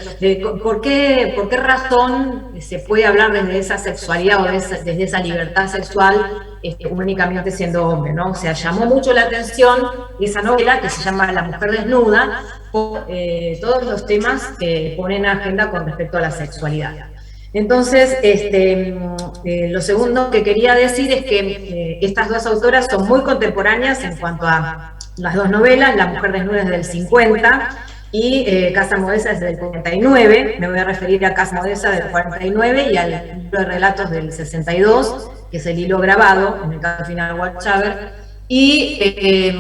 ¿Por qué razón se puede hablar desde esa sexualidad o desde esa libertad sexual únicamente siendo hombre, ¿no? O sea, llamó mucho la atención esa novela que se llama La mujer desnuda, por todos los temas que ponen en agenda con respecto a la sexualidad. Entonces, lo segundo que quería decir es que estas dos autoras son muy contemporáneas en cuanto a las dos novelas. La mujer desnuda es del 50 y Casa Modesa es del 49. Me voy a referir a Casa Modesa del 49 y al libro de relatos del 62, que es el hilo grabado, en el caso final Warchaber. Y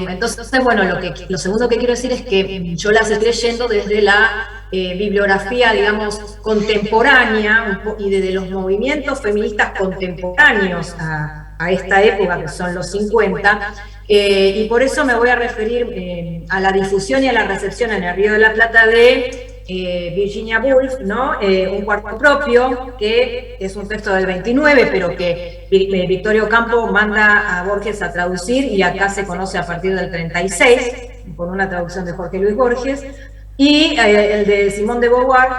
entonces, bueno, lo segundo que quiero decir es que yo las estoy leyendo desde la bibliografía, digamos, contemporánea y desde los movimientos feministas contemporáneos a esta época, que son los 50, y por eso me voy a referir a la difusión y a la recepción en el Río de la Plata de Virginia Woolf, ¿no? Un cuarto propio, que es un texto del 29, pero que Victoria Ocampo manda a Borges a traducir, y acá se conoce a partir del 36, con una traducción de Jorge Luis Borges, y el de Simone de Beauvoir,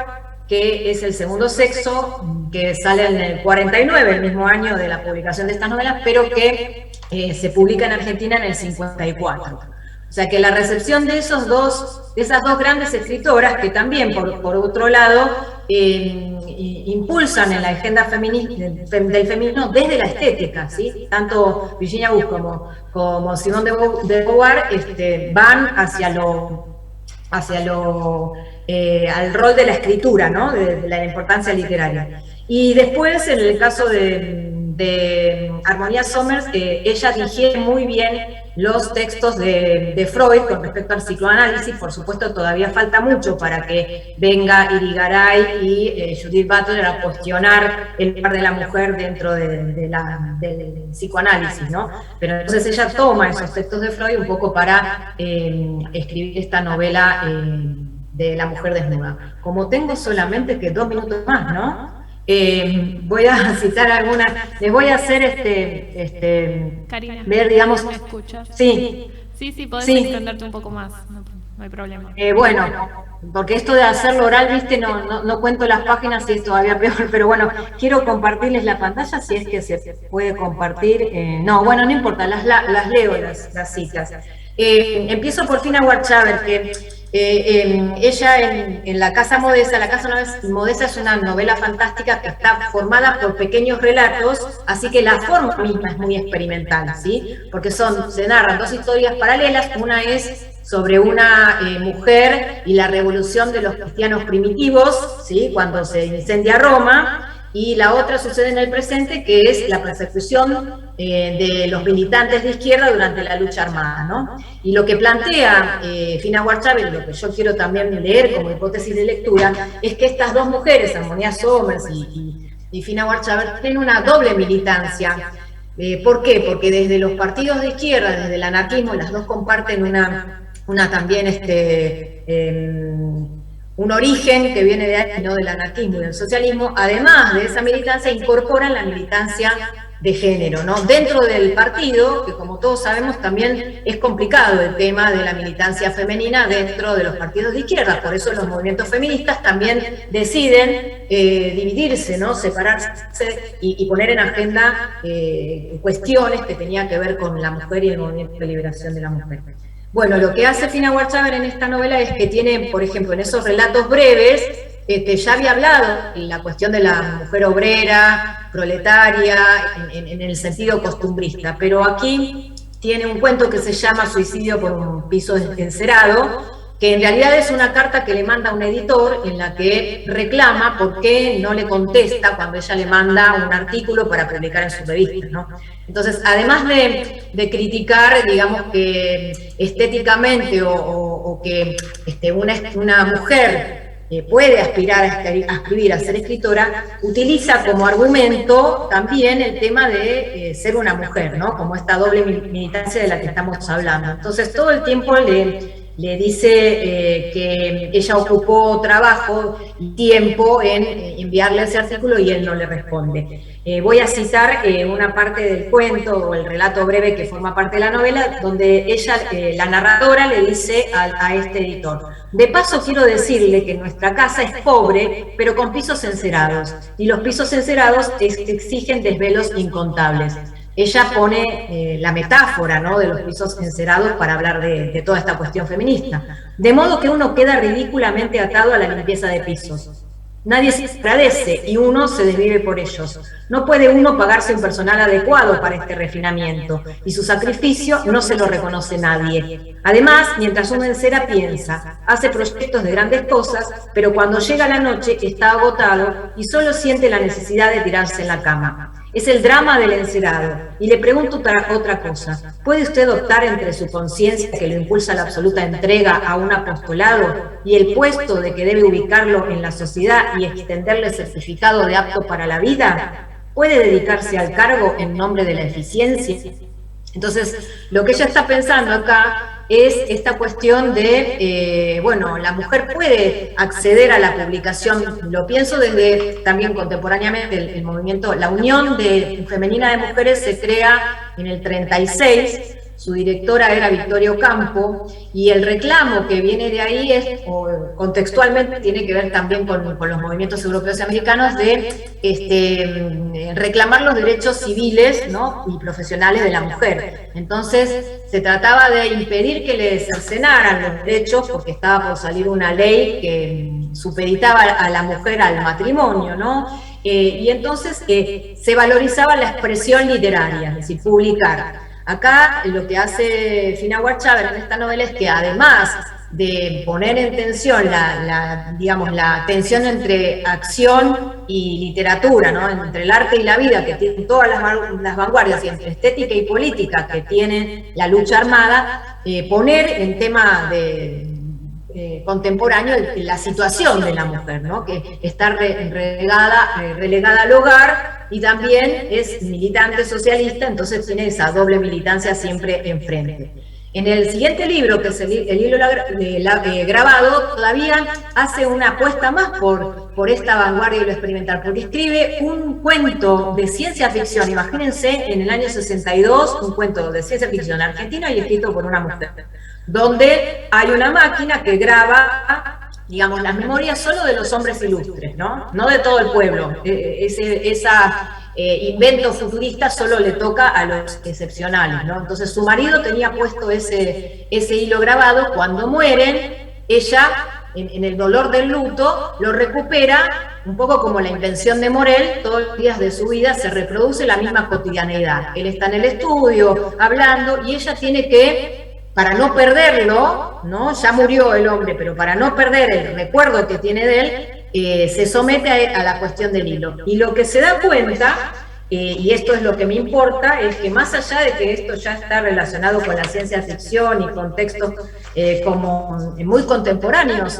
que es El segundo sexo, que sale en el 49, el mismo año de la publicación de estas novelas, pero que se publica en Argentina en el 54. O sea que la recepción de esas dos grandes escritoras, que también, por otro lado, impulsan en la agenda del feminismo desde la estética, ¿sí? Tanto Virginia Woolf como Simone de Beauvoir van al rol de la escritura, ¿no? De la importancia literaria. Y después, en el caso de Harmonia Somers, ella digiere muy bien los textos de Freud con respecto al psicoanálisis. Por supuesto, todavía falta mucho para que venga Irigaray y Judith Butler a cuestionar el lugar de la mujer dentro del psicoanálisis, ¿no? Pero entonces ella toma esos textos de Freud un poco para escribir esta novela de La mujer desnuda. Como tengo solamente 2 minutos más, ¿no? Voy a citar algunas, les voy a hacer Karina, ver, digamos, ¿me escuchas? Sí, podés sí. extenderte un poco más, no hay problema. Bueno, porque esto de hacerlo oral, viste, no cuento las páginas y es todavía peor, pero bueno, quiero compartirles la pantalla si es que se puede compartir. No importa, las leo las citas. Empiezo por Fina Warchaber, que ella en La Casa Modesa, Modesa es una novela fantástica que está formada por pequeños relatos, así que la forma misma es muy experimental, ¿sí? Porque se narran 2 historias paralelas. Una es sobre una mujer y la revolución de los cristianos primitivos, ¿sí? Cuando se incendia Roma, y la otra sucede en el presente, que es la persecución de los militantes de izquierda durante la lucha armada, ¿no? Y lo que plantea Fina Warchaber, lo que yo quiero también leer como hipótesis de lectura, es que estas dos mujeres, Armonía Somers y Fina Warchaber, tienen una doble militancia. ¿Por qué? Porque desde los partidos de izquierda, desde el anarquismo, las dos comparten una también un origen que viene de ahí, ¿no? Del anarquismo y del socialismo. Además de esa militancia, incorporan la militancia de género, ¿no? Dentro del partido, que como todos sabemos también es complicado el tema de la militancia femenina dentro de los partidos de izquierda, por eso los movimientos feministas también deciden dividirse, ¿no? Separarse y poner en agenda cuestiones que tenían que ver con la mujer y el movimiento de liberación de la mujer. Bueno, lo que hace Fina Warchaber en esta novela es que tiene, por ejemplo, en esos relatos breves, ya había hablado en la cuestión de la mujer obrera, proletaria, en el sentido costumbrista, pero aquí tiene un cuento que se llama Suicidio por un piso encerado, que en realidad es una carta que le manda un editor en la que reclama por qué no le contesta cuando ella le manda un artículo para publicar en su revista, ¿no? Entonces, además de criticar, digamos, que estéticamente o que una mujer puede aspirar a escribir, a ser escritora, utiliza como argumento también el tema de ser una mujer, ¿no? Como esta doble militancia de la que estamos hablando. Entonces, todo el tiempo le dice que ella ocupó trabajo y tiempo en enviarle ese artículo y él no le responde. Voy a citar una parte del cuento o el relato breve que forma parte de la novela, donde ella, la narradora, le dice a este editor: de paso quiero decirle que nuestra casa es pobre, pero con pisos encerados, y los pisos encerados exigen desvelos incontables. Ella pone la metáfora, ¿no?, de los pisos encerados para hablar de toda esta cuestión feminista. De modo que uno queda ridículamente atado a la limpieza de pisos. Nadie se agradece y uno se desvive por ellos. No puede uno pagarse un personal adecuado para este refinamiento y su sacrificio no se lo reconoce nadie. Además, mientras uno encera piensa, hace proyectos de grandes cosas, pero cuando llega la noche está agotado y solo siente la necesidad de tirarse en la cama. Es el drama del encerado. Y le pregunto otra cosa. ¿Puede usted optar entre su conciencia que lo impulsa a la absoluta entrega a un apostolado y el puesto de que debe ubicarlo en la sociedad y extenderle el certificado de apto para la vida? ¿Puede dedicarse al cargo en nombre de la eficiencia? Entonces, lo que ella está pensando acá es esta cuestión de, bueno, la mujer puede acceder a la publicación, lo pienso desde también contemporáneamente el movimiento, la Unión Femenina de Mujeres se crea en el 36, su directora era Victoria Ocampo, y el reclamo que viene de ahí es, o contextualmente, tiene que ver también con los movimientos europeos y americanos de reclamar los derechos civiles, ¿no?, y profesionales de la mujer. Entonces, se trataba de impedir que le cercenaran los derechos, porque estaba por salir una ley que supeditaba a la mujer al matrimonio, ¿no? Y entonces se valorizaba la expresión literaria, es decir, publicar. Acá lo que hace Fina Warchaber en esta novela es que, además de poner en tensión digamos, la tensión entre acción y literatura, ¿no?, entre el arte y la vida, que tienen todas las vanguardias, y entre estética y política, que tiene la lucha armada, poner en tema contemporáneo la situación de la mujer, ¿no?, que está relegada al hogar, y también es militante socialista, entonces tiene esa doble militancia siempre enfrente. En el siguiente libro, que es el hilo grabado, todavía hace una apuesta más por esta vanguardia y lo experimental, porque escribe un cuento de ciencia ficción, imagínense, en el año 62, un cuento de ciencia ficción argentino y escrito por una mujer, donde hay una máquina que graba, digamos, las memorias solo de los hombres ilustres, ¿no? No de todo el pueblo. Invento futurista solo le toca a los excepcionales, ¿no? Entonces su marido tenía puesto ese hilo grabado. Cuando mueren, ella, en el dolor del luto, lo recupera, un poco como la invención de Morel. Todos los días de su vida se reproduce la misma cotidianeidad. Él está en el estudio hablando y ella tiene que, para no perderlo, ¿no?, ya murió el hombre, pero para no perder el recuerdo que tiene de él, se somete a la cuestión del hilo. Y lo que se da cuenta, y esto es lo que me importa, es que más allá de que esto ya está relacionado con la ciencia ficción y con textos como muy contemporáneos,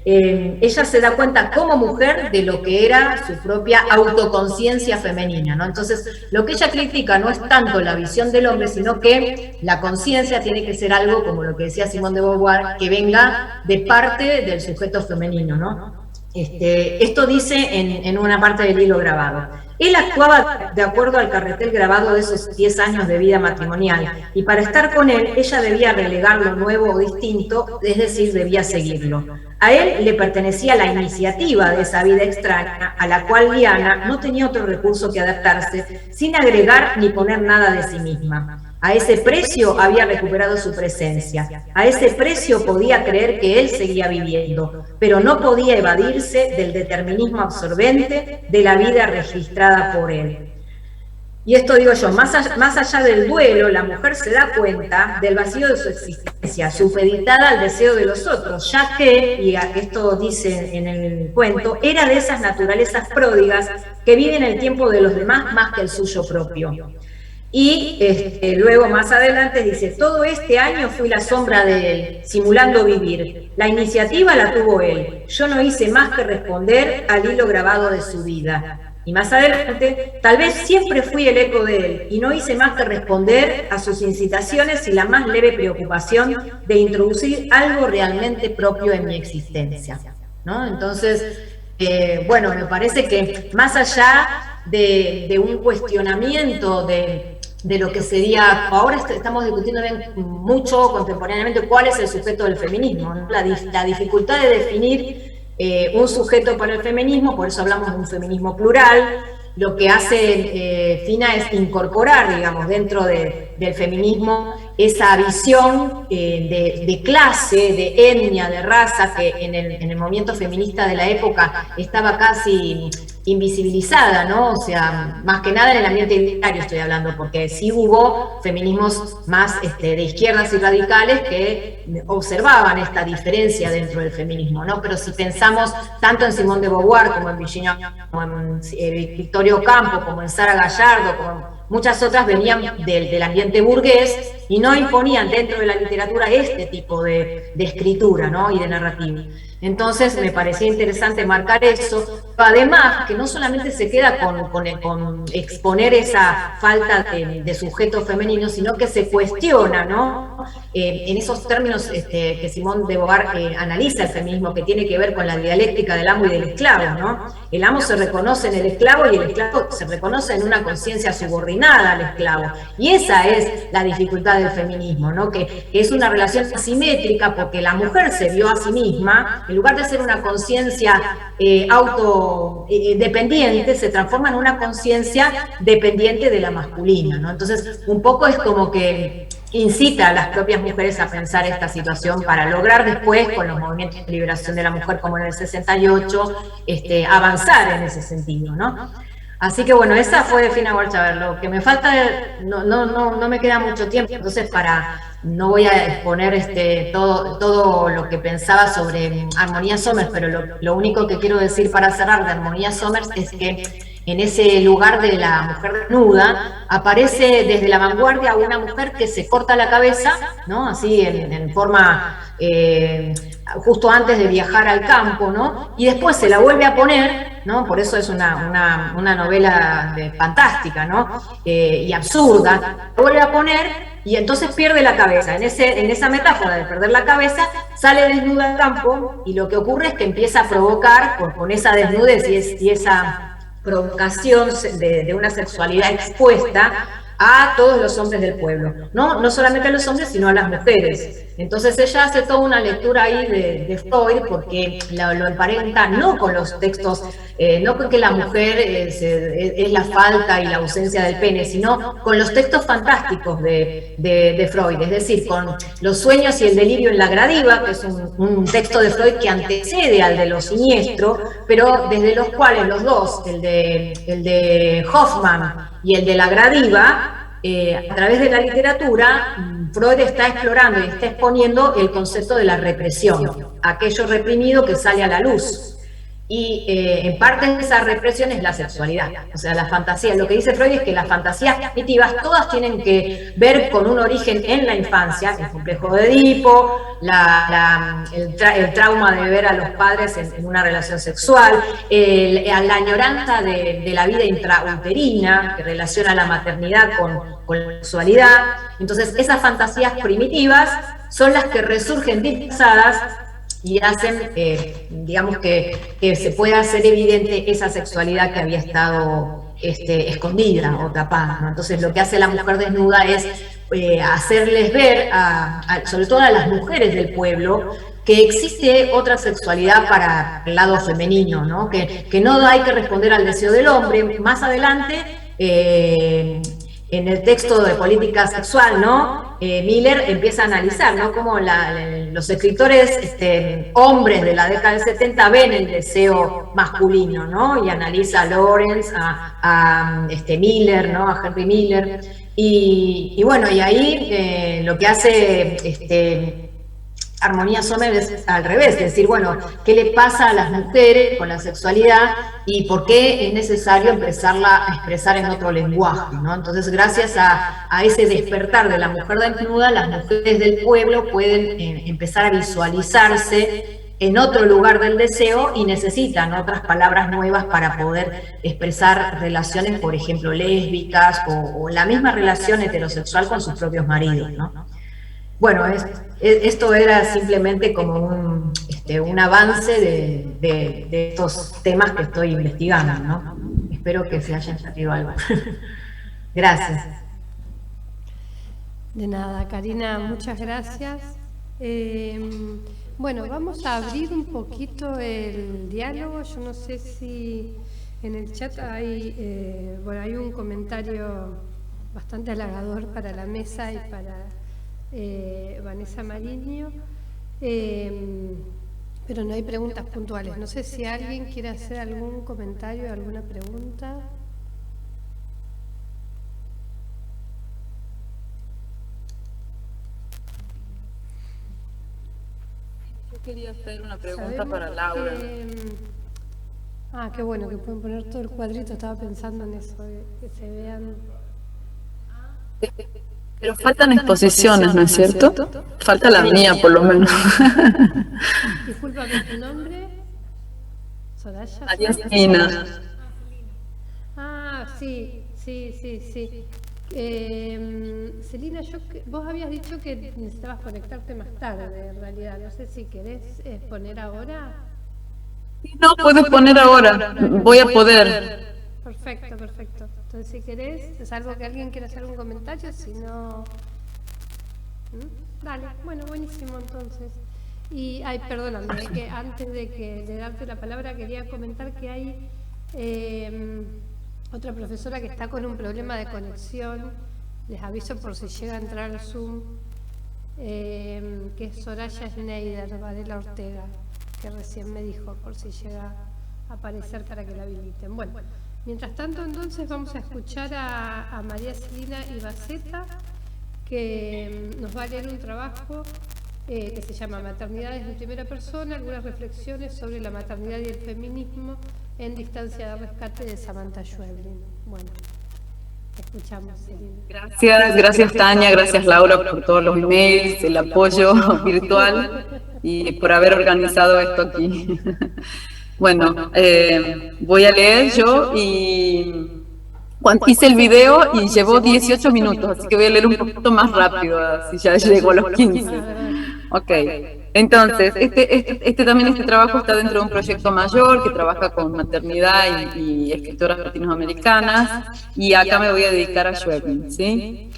ella se da cuenta como mujer de lo que era su propia autoconciencia femenina, ¿no? Entonces, lo que ella critica no es tanto la visión del hombre, sino que la conciencia tiene que ser algo, como lo que decía Simone de Beauvoir, que venga de parte del sujeto femenino, ¿no? Esto dice en una parte del hilo grabado. Él actuaba de acuerdo al carretel grabado de esos 10 años de vida matrimonial, y para estar con él, ella debía relegar lo nuevo o distinto, es decir, debía seguirlo. A él le pertenecía la iniciativa de esa vida extraña, a la cual Diana no tenía otro recurso que adaptarse, sin agregar ni poner nada de sí misma. A ese precio había recuperado su presencia, a ese precio podía creer que él seguía viviendo, pero no podía evadirse del determinismo absorbente de la vida registrada por él. Y esto digo yo, más allá del duelo, la mujer se da cuenta del vacío de su existencia, supeditada al deseo de los otros, ya que, y esto dice en el cuento, era de esas naturalezas pródigas que viven el tiempo de los demás más que el suyo propio. Y luego más adelante dice, todo este año fui la sombra de él, simulando vivir. La iniciativa la tuvo él. Yo no hice más que responder al hilo grabado de su vida. Y más adelante, tal vez siempre fui el eco de él, y no hice más que responder a sus incitaciones y la más leve preocupación de introducir algo realmente propio en mi existencia, ¿no? Entonces, bueno, me parece que más allá de un cuestionamiento de lo que sería, ahora estamos discutiendo mucho contemporáneamente cuál es el sujeto del feminismo, ¿no? La dificultad de definir un sujeto para el feminismo, por eso hablamos de un feminismo plural. Lo que hace Fina es incorporar, digamos, dentro del feminismo esa visión de clase, de etnia, de raza, que en el movimiento feminista de la época estaba casi invisibilizada, ¿no? O sea, más que nada en el ambiente literario estoy hablando, porque sí hubo feminismos más de izquierdas y radicales que observaban esta diferencia dentro del feminismo, ¿no? Pero si pensamos tanto en Simone de Beauvoir como en Virginia, como en Victoria Ocampo, como en Sara Gallardo, como muchas otras venían del ambiente burgués y no imponían dentro de la literatura este tipo de escritura, ¿no? Y de narrativa. Entonces me parecía interesante marcar eso, además que no solamente se queda con exponer esa falta de sujeto femenino, sino que se cuestiona, ¿no? En esos términos que Simone de Beauvoir analiza el feminismo, que tiene que ver con la dialéctica del amo y del esclavo, ¿no? El amo se reconoce en el esclavo y el esclavo se reconoce en una conciencia subordinada al esclavo. Y esa es la dificultad del feminismo, ¿no? Que es una relación asimétrica, porque la mujer se vio a sí misma, en lugar de ser una conciencia autodependiente, se transforma en una conciencia dependiente de la masculina, ¿no? Entonces, un poco es como que incita a las propias mujeres a pensar esta situación para lograr después, con los movimientos de liberación de la mujer como en el 68, avanzar en ese sentido, ¿no? Así que bueno, esa fue Fina Warchaber. Lo que me falta, no me queda mucho tiempo, entonces no voy a exponer todo lo que pensaba sobre Armonía Somers, pero lo único que quiero decir para cerrar de Armonía Somers es que en ese lugar de la mujer desnuda aparece desde la vanguardia una mujer que se corta la cabeza, ¿no? Así en forma justo antes de viajar al campo, ¿no? Y después se la vuelve a poner, ¿no? Por eso es una novela fantástica, ¿no? Y absurda. La vuelve a poner y entonces pierde la cabeza. En esa metáfora de perder la cabeza, sale desnuda al campo y lo que ocurre es que empieza a provocar con esa desnudez y esa provocación de una sexualidad expuesta a todos los hombres del pueblo, no solamente a los hombres, sino a las mujeres. Entonces ella hace toda una lectura ahí de Freud, porque lo emparenta no con los textos, no con que la mujer es la falta y la ausencia del pene, sino con los textos fantásticos de Freud, es decir, con Los sueños y el delirio en la gradiva, que es un texto de Freud que antecede al de Lo siniestro, pero desde los cuales los dos, el de Hoffmann y el de la gradiva, a través de la literatura, Freud está explorando y está exponiendo el concepto de la represión, aquello reprimido que sale a la luz. y en parte de esa represión es la sexualidad, o sea, la fantasía. Lo que dice Freud es que las fantasías primitivas todas tienen que ver con un origen en la infancia, el complejo de Edipo, el trauma de ver a los padres en una relación sexual, la añoranza de la vida intrauterina, que relaciona la maternidad con la sexualidad. Entonces, esas fantasías primitivas son las que resurgen disfrazadas y hacen, digamos, que se pueda hacer evidente esa sexualidad que había estado escondida o tapada, ¿no? Entonces lo que hace la mujer desnuda es hacerles ver, sobre todo a las mujeres del pueblo, que existe otra sexualidad para el lado femenino, ¿no? Que no hay que responder al deseo del hombre. Más adelante, en el texto de política sexual, ¿no? Miller empieza a analizar, ¿no? Cómo los escritores hombres de la década del 70 ven el deseo masculino, ¿no? Y analiza a Lawrence, a Miller, ¿no? A Henry Miller. Y bueno, y ahí lo que hace Armonía Sommer es al revés, es decir, bueno, ¿qué le pasa a las mujeres con la sexualidad y por qué es necesario empezarla a expresar en otro lenguaje, ¿no? Entonces, gracias a ese despertar de la mujer desnuda, las mujeres del pueblo pueden empezar a visualizarse en otro lugar del deseo y necesitan otras palabras nuevas para poder expresar relaciones, por ejemplo, lésbicas o la misma relación heterosexual con sus propios maridos, ¿no? Bueno, esto era simplemente como un avance de estos temas que estoy investigando, ¿no? Espero que se haya entendido algo. Gracias. De nada, Karina, muchas gracias. Bueno, vamos a abrir un poquito el diálogo. Yo no sé si en el chat hay un comentario bastante halagador para la mesa y para Vanessa Mariño, pero no hay preguntas puntuales. No sé si alguien quiere hacer algún comentario, alguna pregunta. Yo quería hacer una pregunta para Laura. Qué bueno que pueden poner todo el cuadrito. Estaba pensando en eso, que se vean. Pero faltan exposiciones, ¿no es cierto? Falta la mía, por lo menos. Discúlpame, ¿tu nombre? ¿Soraya? Ariastina. Sí. Celina, vos habías dicho que necesitabas conectarte más tarde, en realidad. No sé si querés poner ahora. No, puedes poner ahora. Voy a poder. Perfecto. Entonces, si querés, salvo que alguien quiera hacer un comentario, si no... Dale, bueno, buenísimo entonces. Y, perdóname, que antes de darte la palabra quería comentar que hay otra profesora que está con un problema de conexión. Les aviso por si llega a entrar al Zoom, que es Soraya Schneider, Varela Ortega, que recién me dijo, por si llega a aparecer para que la habiliten. Bueno, mientras tanto, entonces, vamos a escuchar a María Celina Ibaceta, que nos va a leer un trabajo que se llama Maternidades en primera persona, algunas reflexiones sobre la maternidad y el feminismo en Distancia de Rescate, de Samantha Schweblin. Bueno, escuchamos, Celina. Gracias Tania, gracias Laura por todos los emails, el apoyo virtual y por haber organizado esto aquí. Bueno, voy a leer yo y hice el video y llevó 18 minutos, así que voy a leer un poquito más rápido, así ya llego a los 15. Ok, entonces, este trabajo está dentro de un proyecto mayor que trabaja con maternidad y escritoras latinoamericanas, y acá me voy a dedicar a Schweblin, ¿sí?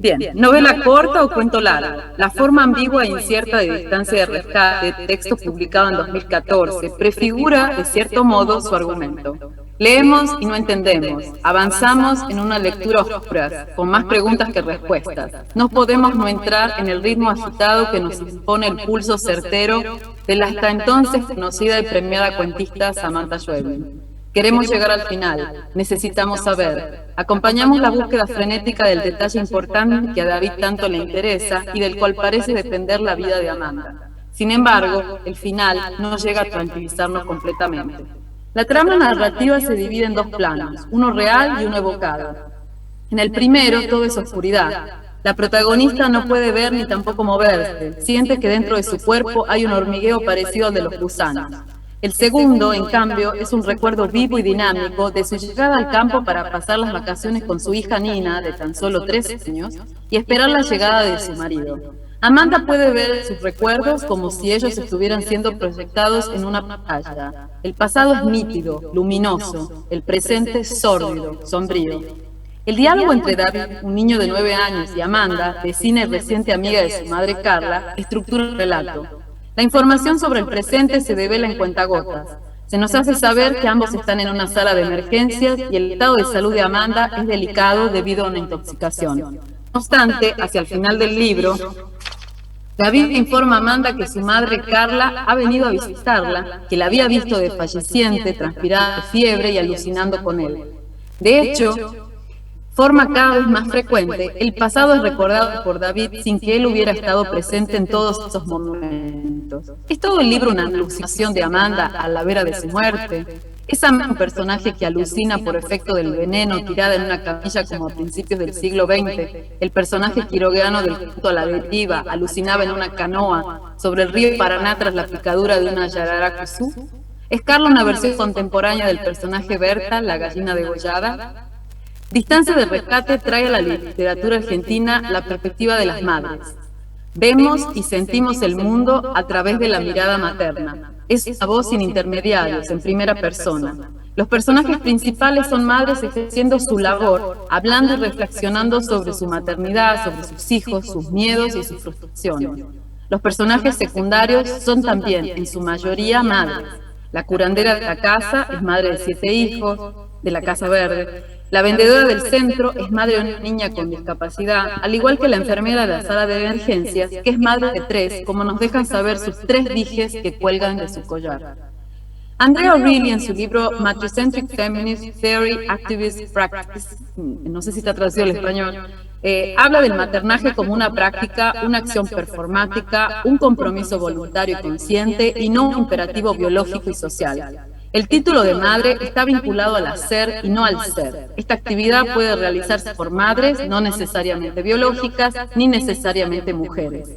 Bien, novela corta o cuento largo. La forma ambigua e incierta de Distancia de Rescate, texto publicado en 2014, prefigura, de cierto modo, su argumento. Leemos y no entendemos. Avanzamos en una lectura oscura, con más preguntas que respuestas. No podemos no entrar en el ritmo agitado que nos impone el pulso certero de la hasta entonces conocida y premiada cuentista Samantha Schweblin. Queremos llegar al final, necesitamos saber. Acompañamos la búsqueda frenética del detalle importante que a David tanto le interesa y del cual parece depender la vida de Amanda. Sin embargo, el final no llega a tranquilizarnos completamente. La trama narrativa se divide en dos planos, uno real y uno evocado. En el primero, todo es oscuridad. La protagonista no puede ver ni tampoco moverse, siente que dentro de su cuerpo hay un hormigueo parecido al de los gusanos. El segundo, en cambio, es un recuerdo vivo y dinámico de su llegada al campo para pasar las vacaciones con su hija Nina, de tan solo 3 años, y esperar la llegada de su marido. Amanda puede ver sus recuerdos como si ellos estuvieran siendo proyectados en una pantalla. El pasado es nítido, luminoso, el presente sórdido, sombrío. El diálogo entre David, un niño de 9 años, y Amanda, vecina y reciente amiga de su madre Carla, estructura el relato. La información sobre el presente se devela en cuentagotas. Se nos hace saber que ambos están en una sala de emergencias y el estado de salud de Amanda es delicado debido a una intoxicación. No obstante, hacia el final del libro, David informa a Amanda que su madre Carla ha venido a visitarla, que la había visto desfalleciente, transpirada de fiebre y alucinando con él. De hecho, forma cada vez más frecuente, el pasado es recordado por David sin que él hubiera estado presente en todos esos momentos. ¿Es todo el libro una alucinación de Amanda a la vera de su muerte? ¿Es Amanda un personaje que alucina por efecto del veneno tirada en una camilla como a principios del siglo XX? El personaje quirogueano del culto a la deriva alucinaba en una canoa sobre el río Paraná tras la picadura de una yararacuzú. ¿Es Carla una versión contemporánea del personaje Berta, la gallina degollada? Distancia de Rescate trae a la literatura argentina la perspectiva de las madres. Vemos y sentimos el mundo a través de la mirada materna. Es una voz sin intermediarios, en primera persona. Los personajes principales son madres ejerciendo su labor, hablando y reflexionando sobre su maternidad, sobre sus hijos, sus miedos y sus frustraciones. Los personajes secundarios son también, en su mayoría, madres. La curandera de la casa es madre de 7 hijos, de la Casa Verde. La vendedora del centro es madre de una niña con discapacidad, al igual que la enfermera de la sala de emergencias, que es madre de 3, como nos dejan saber sus 3 dijes que cuelgan de su collar. Andrea O'Reilly, en su libro Matricentric Feminist Theory, Activist Practice, no sé si está traducido al español, habla del maternaje como una práctica, una acción performática, un compromiso voluntario y consciente y no un imperativo biológico y social. El título de madre está vinculado al hacer y no al ser. Esta actividad puede realizarse por madres, no necesariamente biológicas, ni necesariamente mujeres.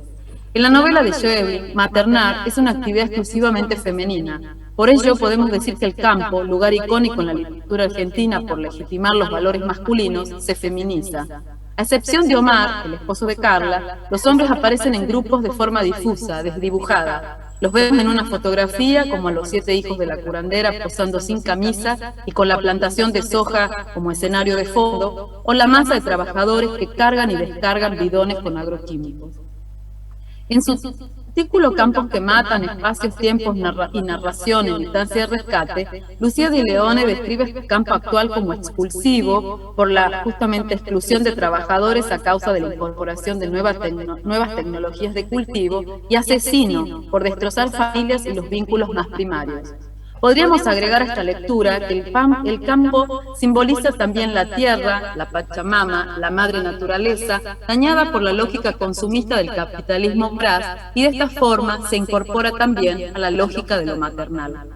En la novela de Schoebel, maternar es una actividad exclusivamente femenina. Por ello, podemos decir que el campo, lugar icónico en la literatura argentina por legitimar los valores masculinos, se feminiza. A excepción de Omar, el esposo de Carla, los hombres aparecen en grupos de forma difusa, desdibujada. Los vemos en una fotografía como a los 7 hijos de la curandera posando sin camisa y con la plantación de soja como escenario de fondo, o la masa de trabajadores que cargan y descargan bidones con agroquímicos. En su artículo Campos que matan, espacios, tiempos y narración en Distancia de Rescate, Lucía Di Leone describe este campo actual como expulsivo por la justamente exclusión de trabajadores a causa de la incorporación de nuevas tecnologías de cultivo y asesino por destrozar familias y los vínculos más primarios. Podríamos agregar a esta lectura que el campo simboliza también la tierra, la Pachamama, la madre naturaleza, dañada por la lógica consumista del capitalismo voraz, y de esta forma se incorpora también a la lógica de lo maternal.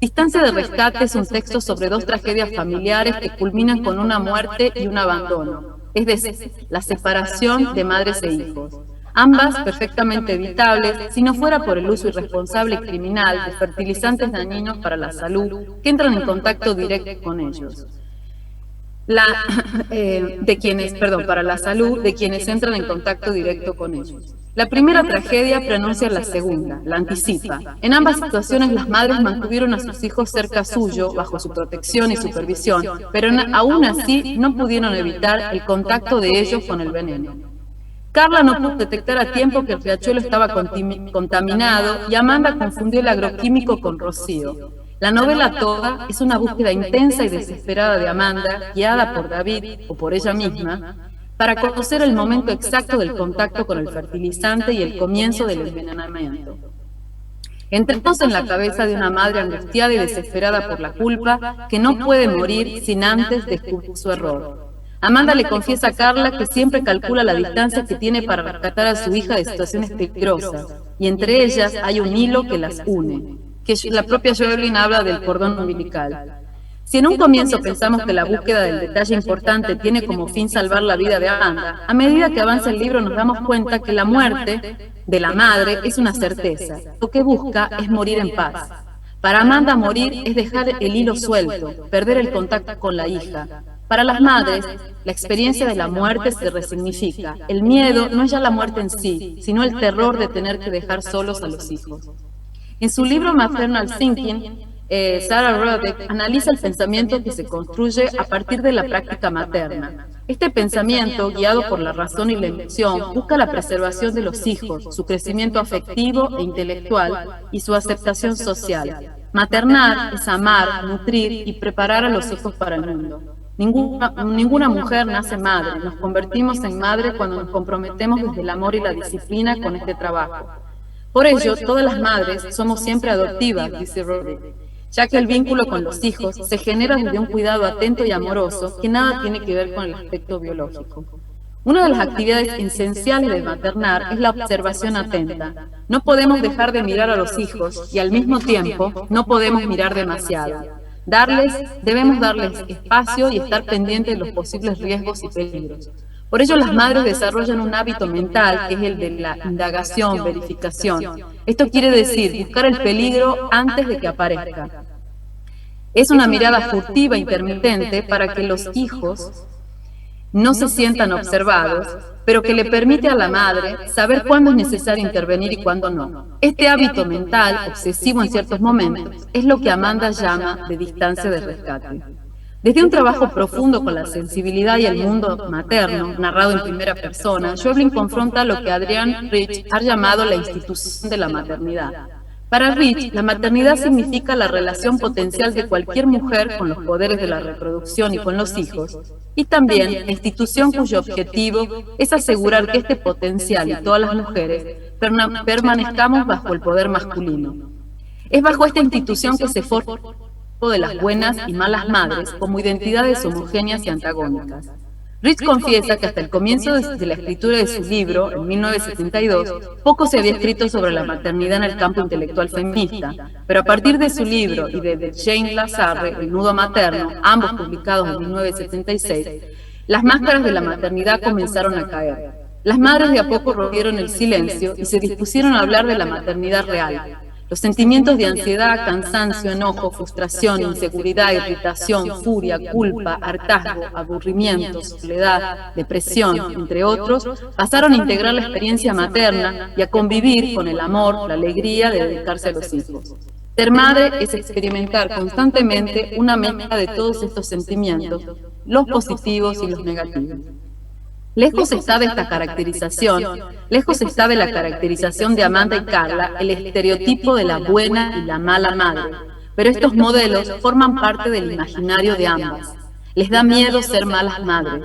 Distancia de Rescate es un texto sobre 2 tragedias familiares que culminan con una muerte y un abandono, es decir, la separación de madres e hijos. Ambas perfectamente evitables si no fuera por el uso irresponsable y criminal de fertilizantes dañinos para la salud que entran en contacto directo con ellos. Para la salud de quienes entran en contacto directo con ellos. La primera tragedia preanuncia la segunda, la anticipa. En ambas situaciones las madres mantuvieron a sus hijos cerca suyo, bajo su protección y supervisión, pero aún así no pudieron evitar el contacto de ellos con el veneno. Carla no pudo detectar a tiempo que el riachuelo estaba contaminado y Amanda confundió el agroquímico con rocío. La novela toda es una búsqueda intensa y desesperada de Amanda, guiada por David o por ella misma, para conocer el momento exacto del contacto con el fertilizante y el comienzo del envenenamiento. Entremos en la cabeza de una madre angustiada y desesperada por la culpa que no puede morir sin antes descubrir su error. Amanda le confiesa a Carla que siempre calcula la distancia que tiene para rescatar a su hija de situaciones peligrosas, y entre ellas hay un hilo que las une, que la propia Jovelyn habla del cordón umbilical. Si en un comienzo pensamos que la búsqueda del detalle importante tiene como fin salvar la vida de Amanda, a medida que avanza el libro nos damos cuenta que la muerte de la madre es una certeza. Lo que busca es morir en paz. Para Amanda, morir es dejar el hilo suelto, perder el contacto con la hija. Para las madres, la experiencia de la muerte se resignifica. El miedo no es ya la muerte en sí, sino el terror de tener que dejar solos a los hijos. En su libro Maternal Thinking, Sarah Roderick analiza el pensamiento que se construye a partir de la práctica materna. Este pensamiento, guiado por la razón y la emoción, busca la preservación de los hijos, su crecimiento afectivo e intelectual y su aceptación social. Maternar es amar, nutrir y preparar a los hijos para el mundo. Ninguna mujer nace madre, nos convertimos en madre cuando nos comprometemos desde el amor y la disciplina con este trabajo. Por ello, todas las madres somos siempre adoptivas, dice Roderick, ya que el vínculo con los hijos se genera desde un cuidado atento y amoroso que nada tiene que ver con el aspecto biológico. Una de las actividades esenciales del maternar es la observación atenta. No podemos dejar de mirar a los hijos y al mismo tiempo no podemos mirar demasiado. Debemos darles espacio y estar pendientes de los posibles riesgos y peligros. Por ello, las madres desarrollan un hábito mental que es el de la indagación, verificación. Esto quiere decir buscar el peligro antes de que aparezca. Es una mirada furtiva, intermitente, para que los hijos no se sientan observados, pero que le permite a la madre saber cuándo es necesario intervenir y cuándo no. Este hábito mental, obsesivo en ciertos momentos, es lo que Amanda llama de distancia de rescate. Desde un trabajo profundo con la sensibilidad y el mundo materno, narrado en primera persona, Jovelyn confronta lo que Adrienne Rich ha llamado la institución de la maternidad. Para Rich, la maternidad significa la relación potencial de cualquier mujer con los poderes de la reproducción y con los hijos, y también la institución cuyo objetivo es asegurar que este potencial y todas las mujeres permanezcamos bajo el poder masculino. Es bajo esta institución que se forma de las buenas y malas madres como identidades homogéneas y antagónicas. Rich confiesa que hasta el comienzo de la escritura de su libro, en 1972, poco se había escrito sobre la maternidad en el campo intelectual feminista, pero a partir de su libro y de Jane Lazarre, El nudo materno, ambos publicados en 1976, las máscaras de la maternidad comenzaron a caer. Las madres de a poco rompieron el silencio y se dispusieron a hablar de la maternidad real. Los sentimientos de ansiedad, cansancio, enojo, frustración, inseguridad, irritación, furia, culpa, hartazgo, aburrimiento, soledad, depresión, entre otros, pasaron a integrar la experiencia materna y a convivir con el amor, la alegría de dedicarse a los hijos. Ser madre es experimentar constantemente una mezcla de todos estos sentimientos, los positivos y los negativos. Lejos está de esta caracterización, lejos está de la caracterización de Amanda y Carla, el estereotipo de la buena y la mala madre, pero estos modelos forman parte del imaginario de ambas. Les da miedo ser malas madres.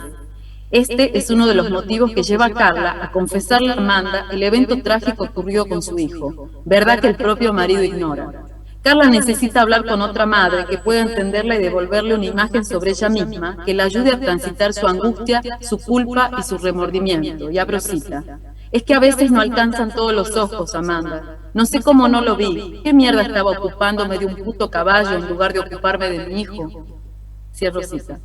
Este es uno de los motivos que lleva a Carla a confesarle a Amanda el evento trágico ocurrido con su hijo, verdad que el propio marido ignora. Carla necesita hablar con otra madre que pueda entenderla y devolverle una imagen sobre ella misma que la ayude a transitar su angustia, su culpa y su remordimiento. Y abro cita. Es que a veces no alcanzan todos los ojos, Amanda. No sé cómo no lo vi. ¿Qué mierda estaba ocupándome de un puto caballo en lugar de ocuparme de mi hijo? Cierro cita.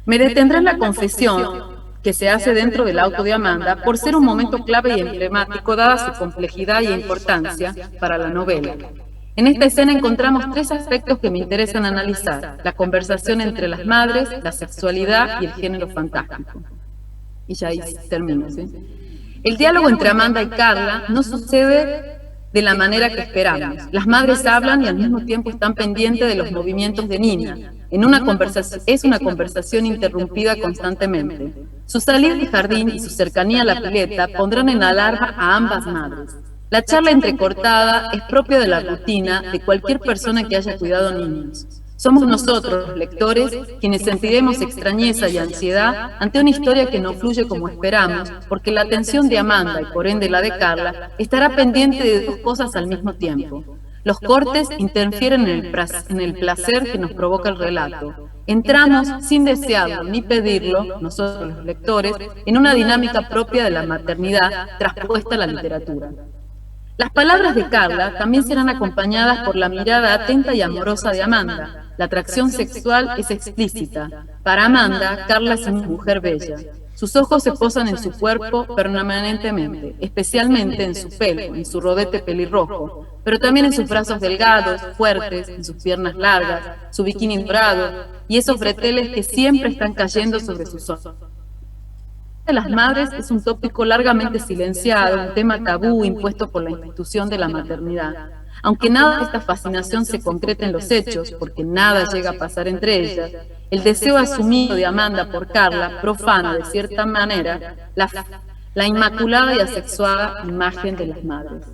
Me detendré en la confesión que se hace dentro del auto de Amanda por ser un momento clave y emblemático dada su complejidad y importancia para la novela. En esta escena encontramos tres aspectos que me interesan analizar: la conversación entre las madres, la sexualidad y el género fantástico. Y ya ahí termino, ¿sí? El diálogo entre Amanda y Carla no sucede de la manera que esperamos. Las madres hablan y al mismo tiempo están pendientes de los movimientos de Nina. Es una conversación interrumpida constantemente. Su salida del jardín y su cercanía a la pileta pondrán en alarma a ambas madres. La charla entrecortada es propia de la rutina de cualquier persona que haya cuidado niños. Somos nosotros, los lectores, quienes sentiremos extrañeza y ansiedad ante una historia que no fluye como esperamos, porque la atención de Amanda y por ende la de Carla estará pendiente de dos cosas al mismo tiempo: Los cortes interfieren en el placer que nos provoca el relato. Entramos, sin desearlo ni pedirlo, nosotros los lectores, en una dinámica propia de la maternidad traspuesta a la literatura. Las palabras de Carla también serán acompañadas por la mirada atenta y amorosa de Amanda. La atracción sexual es explícita. Para Amanda, Carla es una mujer bella. Sus ojos se posan en su cuerpo permanentemente, especialmente en su pelo, en su rodete pelirrojo, pero también en sus brazos delgados, fuertes, en sus piernas largas, su bikini dorado y esos breteles que siempre están cayendo sobre sus ojos. De las madres es un tópico largamente silenciado, un tema tabú impuesto por la institución de la maternidad. Aunque nada de esta fascinación se concreta en los hechos, porque nada llega a pasar entre ellas, el deseo asumido de Amanda por Carla profana de cierta manera la inmaculada y asexuada imagen de las madres.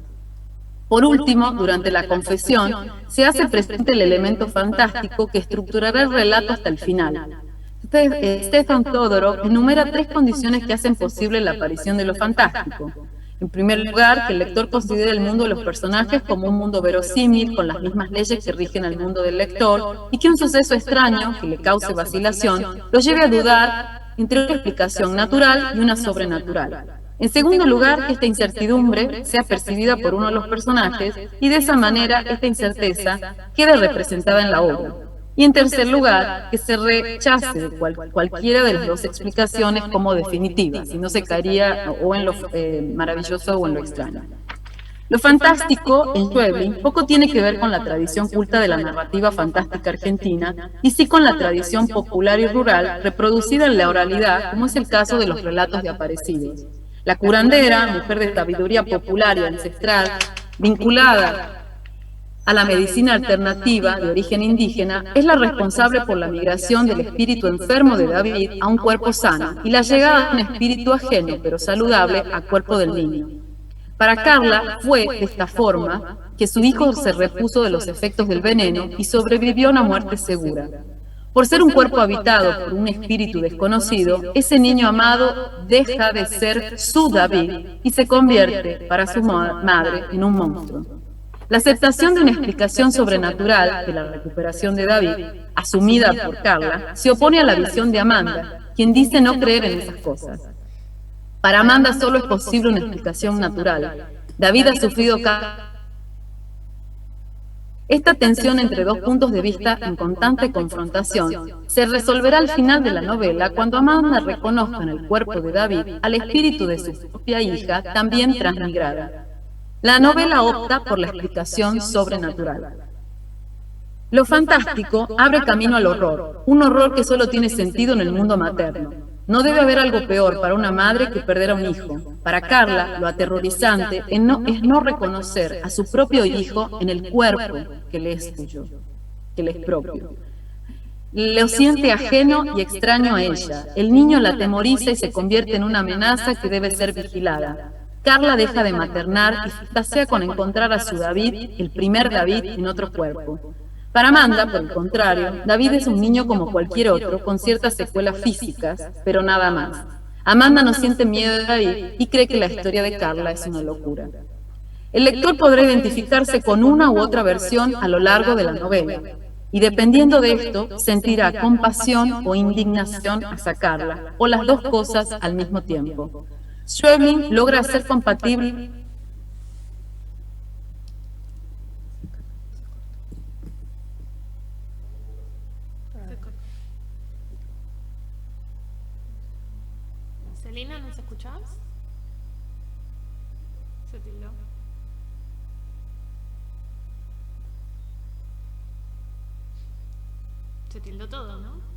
Por último, durante la confesión, se hace presente el elemento fantástico que estructurará el relato hasta el final. Stefan Todorov enumera 3 condiciones que hacen posible la aparición de lo fantástico. En primer lugar, que el lector considere el mundo de los personajes como un mundo verosímil, con las mismas leyes que rigen al mundo del lector, y que un suceso extraño, que le cause vacilación, lo lleve a dudar entre una explicación natural y una sobrenatural. En segundo lugar, que esta incertidumbre sea percibida por uno de los personajes, y de esa manera esta incerteza quede representada en la obra. Y en tercer lugar, que se rechace cualquiera de las 2 explicaciones como definitivas, si no se caería o en lo maravilloso o en lo extraño. Lo fantástico, en Schweblin, poco tiene que ver con la tradición culta de la narrativa fantástica argentina, y sí con la tradición popular y rural reproducida en la oralidad, como es el caso de los relatos de aparecidos. La curandera, mujer de sabiduría popular y ancestral, vinculada a la medicina alternativa de origen indígena, es la responsable por la migración del espíritu enfermo de David a un cuerpo sano y la llegada de un espíritu ajeno pero saludable al cuerpo del niño. Para Carla fue de esta forma que su hijo se repuso de los efectos del veneno y sobrevivió a una muerte segura. Por ser un cuerpo habitado por un espíritu desconocido, ese niño amado deja de ser su David y se convierte, para su madre, en un monstruo. La aceptación de una explicación sobrenatural de la recuperación de David, asumida por Carla, se opone a la visión de Amanda, quien dice no creer en esas cosas. Para Amanda solo es posible una explicación natural. David ha sufrido esta tensión entre 2 puntos de vista en constante confrontación se resolverá al final de la novela cuando Amanda reconozca en el cuerpo de David al espíritu de su propia hija, también transmigrada. La novela opta por la explicación sobrenatural. Lo fantástico abre camino al horror, un horror que solo tiene sentido en el mundo materno. No debe haber algo peor para una madre que perder a un hijo. Para Carla, lo aterrorizante es no reconocer a su propio hijo en el cuerpo que le es suyo, que le es propio. Lo siente ajeno y extraño a ella. El niño la atemoriza y se convierte en una amenaza que debe ser vigilada. Carla deja de maternar y fantasea con encontrar a su David, el primer David, en otro cuerpo. Para Amanda, por el contrario, David es un niño como cualquier otro, con ciertas secuelas físicas, pero nada más. Amanda no siente miedo de David y cree que la historia de Carla es una locura. El lector podrá identificarse con una u otra versión a lo largo de la novela, y dependiendo de esto, sentirá compasión o indignación hacia Carla, o las 2 cosas al mismo tiempo. Schweblin logra hacer compatible Celina, ¿nos escuchás? Se tildó. Se tildó todo, ¿no?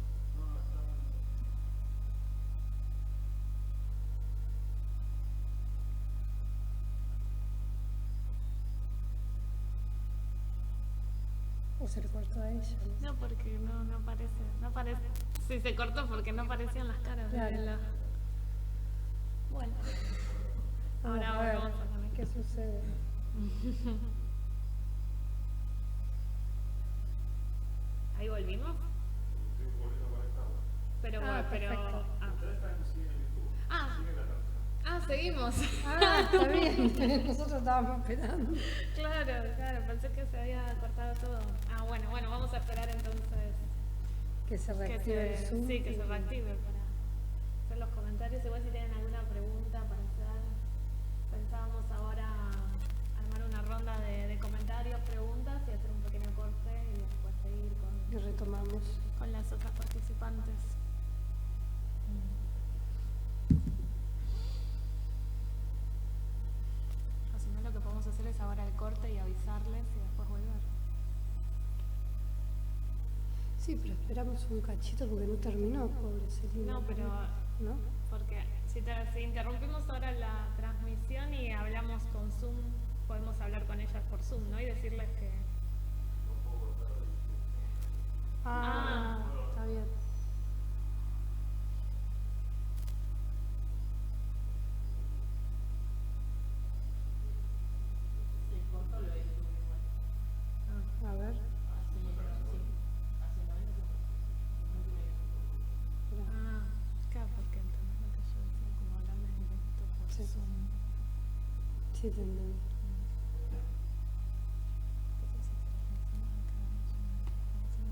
¿O se le cortó a ella? No, porque no parece. Sí, se cortó porque no aparecían las caras. Claro. Bueno. Ahora Ahora a ver, vamos a poner. ¿qué sucede? Ahí volvimos. Pero perfecto. seguimos. Está bien. Nosotros estábamos esperando. Claro, pensé que se había cortado todo. Bueno, vamos a esperar entonces Que se reactive el Zoom. Sí, que se reactive para hacer los comentarios. Igual si tienen alguna pregunta para hacer, pensábamos ahora armar una ronda de comentarios, preguntas y hacer un pequeño corte y después seguir Y retomamos. con las otras participantes. O si no, lo que podemos hacer es ahora el corte y avisarles y después volver. Sí, pero esperamos un cachito porque no terminó, pobre Celina. No, pero ¿no? porque si interrumpimos ahora la transmisión y hablamos con Zoom, podemos hablar con ellas por Zoom, ¿no? Y decirles que... Está bien. A ver. Claro, porque entendés lo que yo decía, como hablarles directo por Sí. Zoom. Sí, te entendí. Entonces, si querés,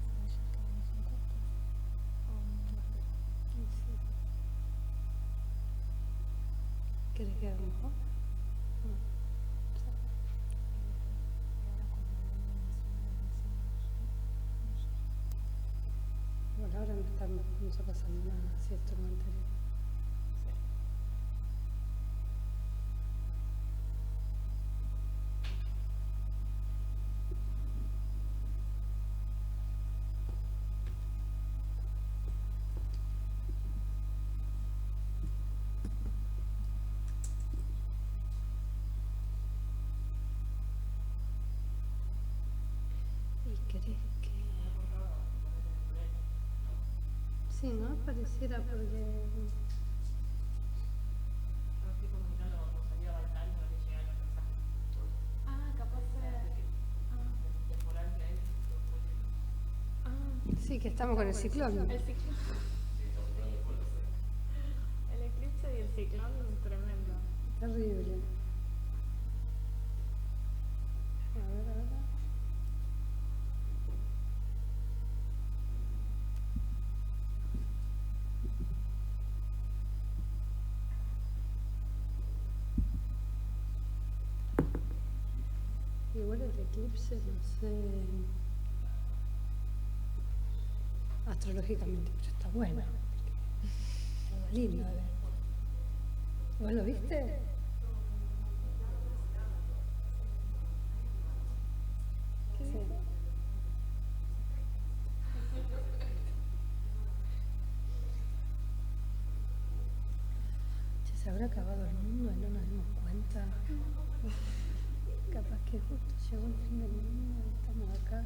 decimos que hagamos un corte. Sí. ¿Querés que hagamos mejor? No. Bueno, ahora no está pasando nada, si esto no anterior. ¿Y querés que...? Sí, ¿no? Pareciera porque... Capaz Sí, que estamos con el ciclón. el ciclón. El eclipse y el ciclón, tremendo. Terrible. A ver. Igual el eclipse, no sé, astrológicamente, pero está bueno. Algo lindo de ver. ¿Vos lo viste? Sí. Che, ¿se habrá acabado el mundo y no nos dimos cuenta? Capaz que justo llegó el fin del mundo y estamos acá.